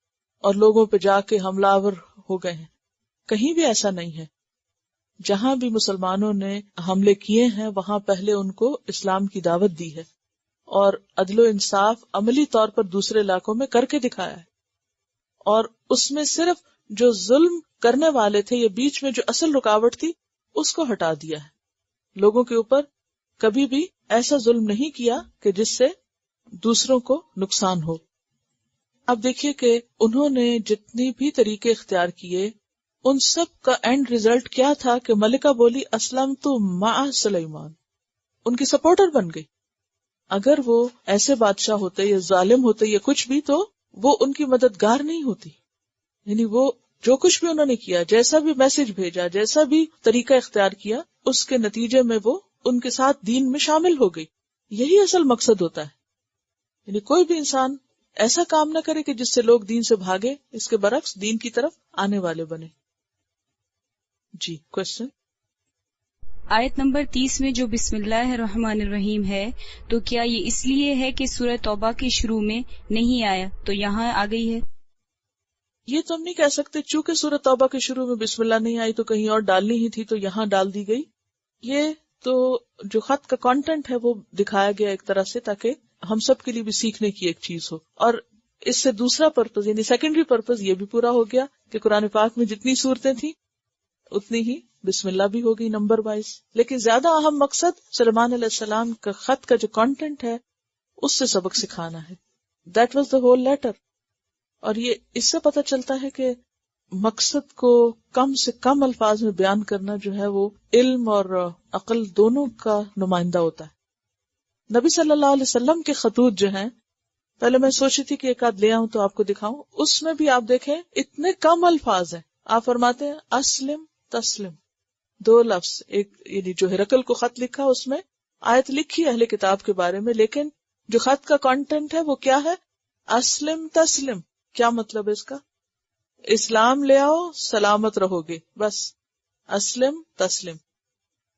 اور لوگوں پہ جا کے حملہ آور ہو گئے ہیں. کہیں بھی ایسا نہیں ہے. جہاں بھی مسلمانوں نے حملے کیے ہیں وہاں پہلے ان کو اسلام کی دعوت دی ہے اور عدل و انصاف عملی طور پر دوسرے علاقوں میں کر کے دکھایا ہے. اور اس میں صرف جو ظلم کرنے والے تھے یا بیچ میں جو اصل رکاوٹ تھی اس کو ہٹا دیا ہے. لوگوں کے اوپر کبھی بھی ایسا ظلم نہیں کیا کہ جس سے دوسروں کو نقصان ہو. اب دیکھیے کہ انہوں نے جتنی بھی طریقے اختیار کیے ان سب کا اینڈ ریزلٹ کیا تھا کہ ملکہ بولی اسلمت مع سلیمان، ان کی سپورٹر بن گئی. اگر وہ ایسے بادشاہ ہوتے یا ظالم ہوتے یا کچھ بھی تو وہ ان کی مددگار نہیں ہوتی. یعنی وہ جو کچھ بھی انہوں نے کیا، جیسا بھی میسج بھیجا، جیسا بھی طریقہ اختیار کیا، اس کے نتیجے میں وہ ان کے ساتھ دین میں شامل ہو گئی. یہی اصل مقصد ہوتا ہے. یعنی کوئی بھی انسان ایسا کام نہ کرے کہ جس سے لوگ دین سے بھاگے، اس کے برعکس دین کی طرف آنے والے بنے. جی کوشچن. آیت نمبر 30 میں جو بسم اللہ الرحمن الرحیم ہے، تو کیا یہ اس لیے ہے کہ سورہ توبہ کے شروع میں نہیں آیا تو یہاں آ گئی ہے؟ یہ تو ہم نہیں کہہ سکتے. چونکہ سورہ توبہ کے شروع میں بسم اللہ نہیں آئی تو کہیں اور ڈالنی ہی تھی تو یہاں ڈال دی گئی. یہ تو جو خط کا کانٹینٹ ہے وہ دکھایا گیا ایک طرح سے تاکہ ہم سب کے لیے بھی سیکھنے کی ایک چیز ہو. اور اس سے دوسرا پرپز یعنی سیکنڈری پرپز یہ بھی پورا ہو گیا کہ قرآن پاک میں جتنی صورتیں تھیں اتنی ہی بسم اللہ بھی ہوگی نمبر وائز. لیکن زیادہ اہم مقصد سلیمان علیہ السلام کا خط کا جو کانٹینٹ ہے اس سے سبق سکھانا ہے. That was the whole letter. اور یہ اس سے پتہ چلتا ہے کہ مقصد کو کم سے کم الفاظ میں بیان کرنا جو ہے وہ علم اور عقل دونوں کا نمائندہ ہوتا ہے. نبی صلی اللہ علیہ وسلم کے خطوط جو ہیں پہلے میں سوچی تھی کہ ایک آدھ لے آؤں تو آپ کو دکھاؤں. اس میں بھی آپ دیکھیں اتنے کم الفاظ ہیں. آپ فرماتے ہیں اسلم تسلم، 2 لفظ. ایک یعنی جو ہرقل کو خط لکھا اس میں آیت لکھی اہل کتاب کے بارے میں، لیکن جو خط کا کانٹینٹ ہے وہ کیا ہے؟ اسلم تسلم. کیا مطلب ہے اس کا؟ اسلام لے آؤ سلامت رہو گے، بس اسلم تسلم.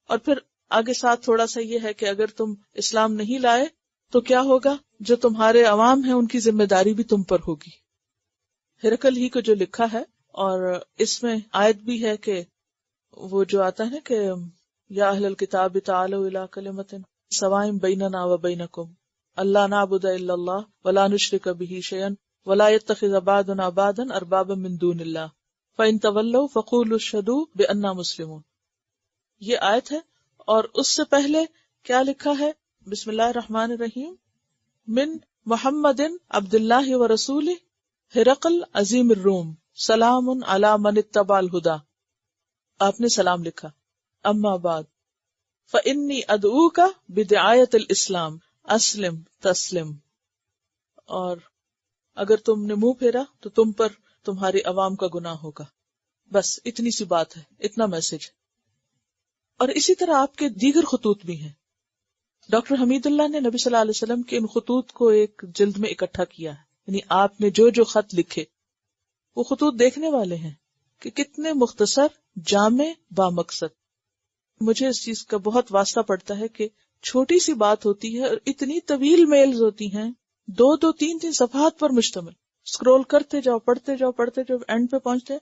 اور پھر آگے ساتھ تھوڑا سا یہ ہے کہ اگر تم اسلام نہیں لائے تو کیا ہوگا؟ جو تمہارے عوام ہیں ان کی ذمہ داری بھی تم پر ہوگی. ہرقل ہی کو جو لکھا ہے، اور اس میں آیت بھی ہے کہ وہ جو آتا ہے نا کہ یا اہل الکتاب تعالوا الی کلمۃ سواء بیننا و بینکم اللہ نعبد الا اللہ ولا نشرک بہ شیئا ولا يتخذ بعضنا بعضا اربابا من دون اللہ فإن تولوا فقولوا اشهدوا بأننا مسلمون. یہ آیت ہے. اور اس سے پہلے کیا لکھا ہے؟ بسم اللہ الرحمن الرحیم من محمد عبد اللہ و رسولہ ہرقل عظیم الروم سلام علی من اتبع الہدی. آپ نے سلام لکھا. اما بعد فإنی ادعوک بدعایت الاسلام اسلم تسلم. اور اگر تم نے منہ پھیرا تو تم پر تمہاری عوام کا گناہ ہوگا. بس اتنی سی بات ہے، اتنا میسج. اور اسی طرح آپ کے دیگر خطوط بھی ہیں. ڈاکٹر حمید اللہ نے نبی صلی اللہ علیہ وسلم کے ان خطوط کو ایک جلد میں اکٹھا کیا ہے. یعنی آپ نے جو جو خط لکھے وہ خطوط دیکھنے والے ہیں کہ کتنے مختصر، جامع، با مقصد. مجھے اس چیز کا بہت واسطہ پڑتا ہے کہ چھوٹی سی بات ہوتی ہے اور اتنی طویل میلز ہوتی ہیں، 2 3 صفحات پر مشتمل. اسکرول کرتے جاؤ، پڑھتے جاؤ، پڑھتے جاؤ، اینڈ پہ پہنچتے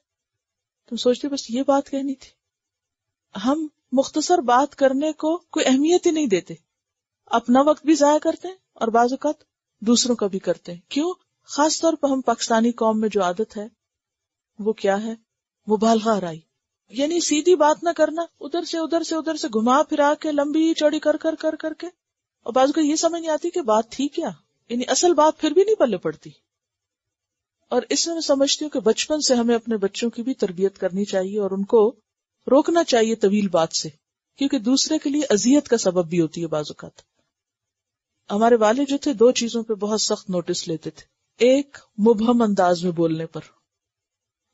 تم سوچتے بس یہ بات کہنی تھی. ہم مختصر بات کرنے کو کوئی اہمیت ہی نہیں دیتے، اپنا وقت بھی ضائع کرتے ہیں اور بعض اوقات دوسروں کا بھی کرتے ہیں. کیوں؟ خاص طور پر ہم پاکستانی قوم میں جو عادت ہے وہ کیا ہے؟ مبالغہ آرائی. یعنی سیدھی بات نہ کرنا، ادھر سے گھما پھرا کے لمبی چوڑی کر کے، اور بعض کو یہ سمجھ نہیں آتی کہ بات تھی کیا. یعنی اصل بات پھر بھی نہیں پلے پڑتی. اور اس میں سمجھتی ہوں کہ بچپن سے ہمیں اپنے بچوں کی بھی تربیت کرنی چاہیے اور ان کو روکنا چاہیے طویل بات سے، کیونکہ دوسرے کے لیے اذیت کا سبب بھی ہوتی ہے بعض اوقات. ہمارے والد جو تھے 2 چیزوں پہ بہت سخت نوٹس لیتے تھے. ایک، مبہم انداز میں بولنے پر.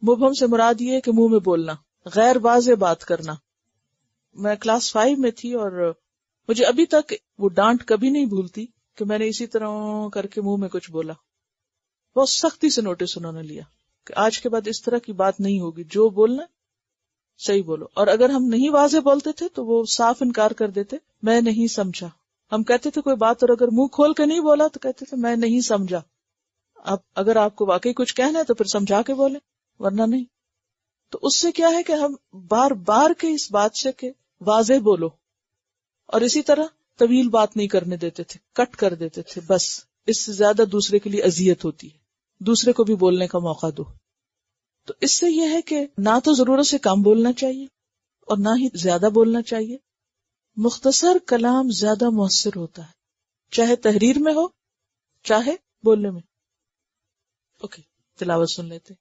مبہم سے مراد یہ ہے کہ منہ میں بولنا، غیر واضح بات کرنا. میں کلاس 5 میں تھی اور مجھے ابھی تک وہ ڈانٹ کبھی نہیں بھولتی کہ میں نے اسی طرح کر کے منہ میں کچھ بولا. بہت سختی سے نوٹس انہوں نے لیا کہ آج کے بعد اس طرح کی بات نہیں ہوگی، جو بولنا صحیح بولو. اور اگر ہم نہیں واضح بولتے تھے تو وہ صاف انکار کر دیتے، میں نہیں سمجھا. ہم کہتے تھے کوئی بات اور اگر منہ کھول کے نہیں بولا تو کہتے تھے میں نہیں سمجھا. اب اگر آپ کو واقعی کچھ کہنا ہے تو پھر سمجھا کے بولیں، ورنہ نہیں. تو اس سے کیا ہے کہ ہم بار بار کے اس بات سے کہ واضح بولو، اور اسی طرح طویل بات نہیں کرنے دیتے تھے، کٹ کر دیتے تھے. بس اس سے زیادہ دوسرے کے لیے اذیت ہوتی ہے، دوسرے کو بھی بولنے کا موقع دو. تو اس سے یہ ہے کہ نہ تو ضرورت سے کم بولنا چاہیے اور نہ ہی زیادہ بولنا چاہیے. مختصر کلام زیادہ مؤثر ہوتا ہے، چاہے تحریر میں ہو چاہے بولنے میں. اوکے، تلاوت سن لیتے.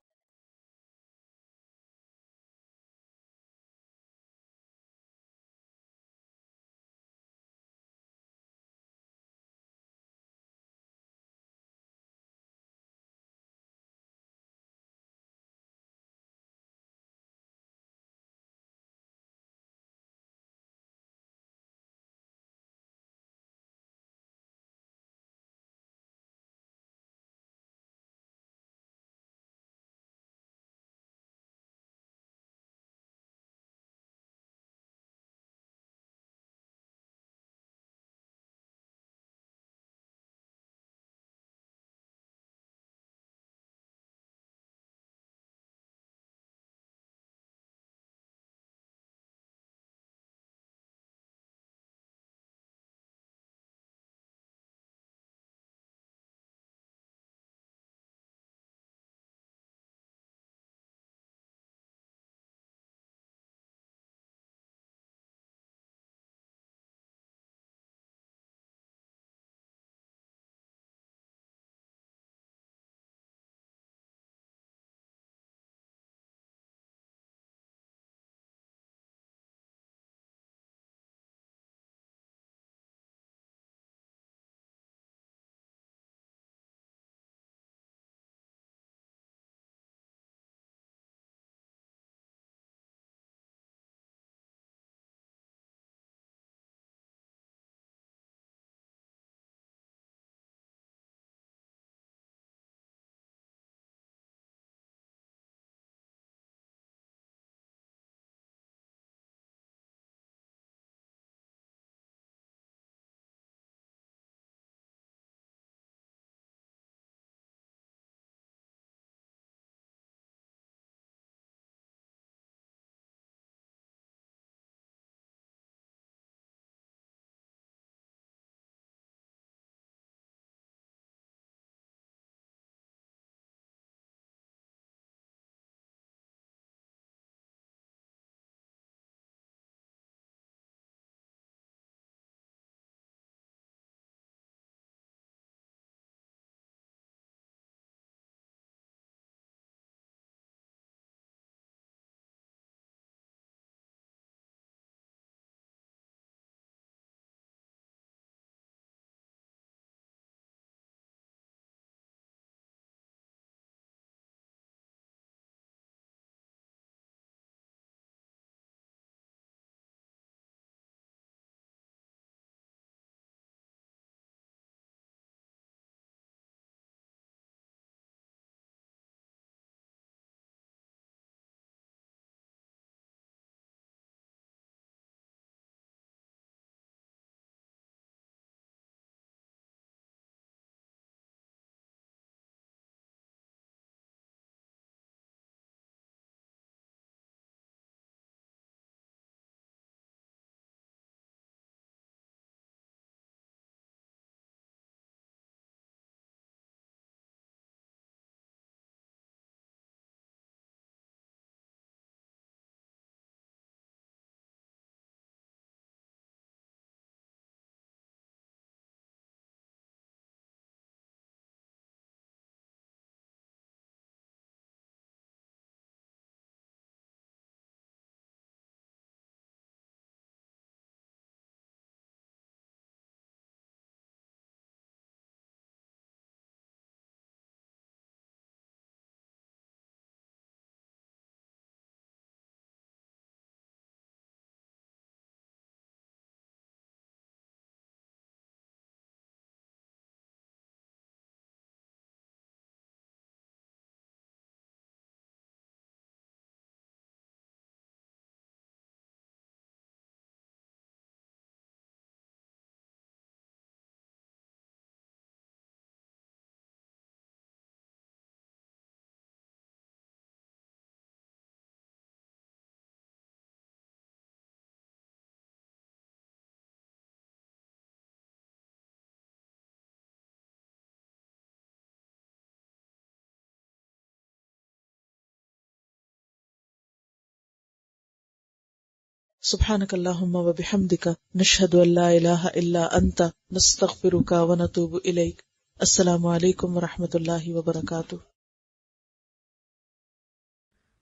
سبحانك اللهم وبحمدك نشهد أن لا إله إلا أنت نستغفرك ونتوب إليك. السلام عليكم ورحمة الله وبركاته.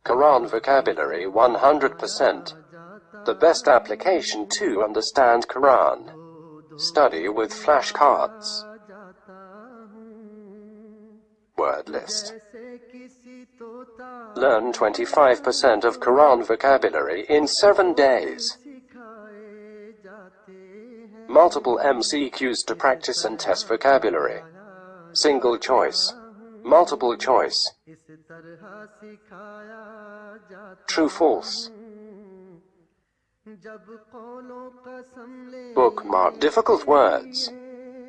Quran vocabulary 100%. The best application to understand Quran. Study with flashcards. Word list. Learn 25% of Quran vocabulary in 7 days. Multiple MCQs to practice and test vocabulary. Single choice. Multiple choice. True false. Bookmark difficult words.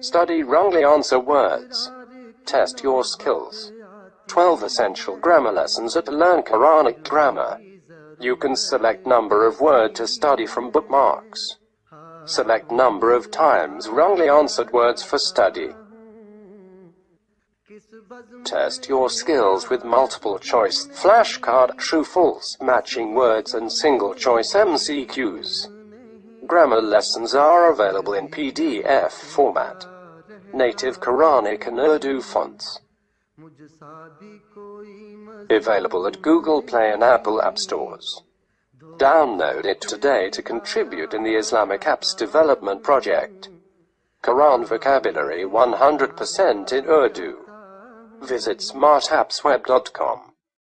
Study wrongly answer words. Test your skills. 12 essential grammar lessons at Learn Quranic Grammar. You can select number of word to study from bookmarks. Select number of times wrongly answered words for study. Test your skills with multiple choice flashcard, true false, matching words and single choice MCQs. Grammar lessons are available in PDF format. Native Quranic and Urdu fonts. Available at Google Play and Apple App Stores. Download it today to contribute in the Islamic Apps Development Project. Quran vocabulary 100% in Urdu. Visit smartappsweb.com.